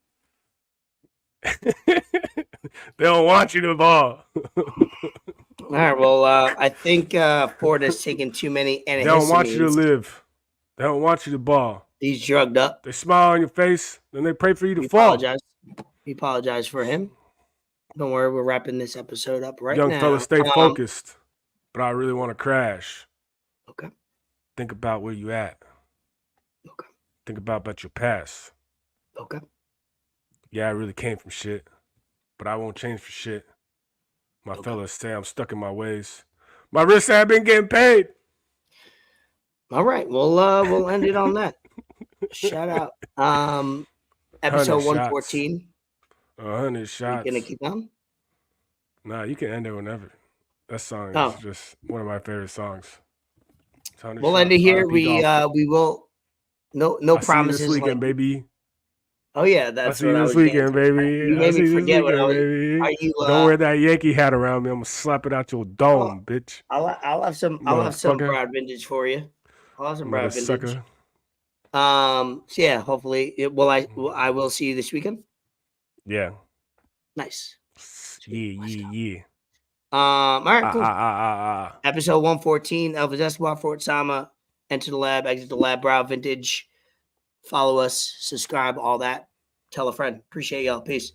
They don't want you to ball. All right, well, I think Ford has taken too many antihistamines. They don't want you to live. They don't want you to ball. He's drugged up. They smile on your face, then they pray for you to fall. We apologize for him. Don't worry, we're wrapping this episode up right now. Young fella, stay focused. But I really want to crash. Okay. Think about where you at. Okay. Think about your past. Okay. Yeah, I really came from shit, but I won't change for shit. My fellas say I'm stuck in my ways. My wrists have been getting paid. All right, we'll end it on that. Shout out. Episode 114. 100 shots. You gonna keep on? Nah, you can end it whenever. That song is just one of my favorite songs. We'll end it here. We will. No promises. See you this weekend, baby. Oh yeah, that's see you this weekend, baby. You made me forget what I was. Baby. Don't wear that Yankee hat around me. I'm gonna slap it out your dome, bitch. I'll have some Broward vintage for you. I'll have some Broward vintage. So yeah, hopefully I will see you this weekend. Yeah. Nice. Yeah. All right, cool. Episode 114, Elvis Escobar, Fort Sama, Enter the Lab, Exit the Lab, Broward Vintage. Follow us, subscribe, all that. Tell a friend. Appreciate y'all. Peace.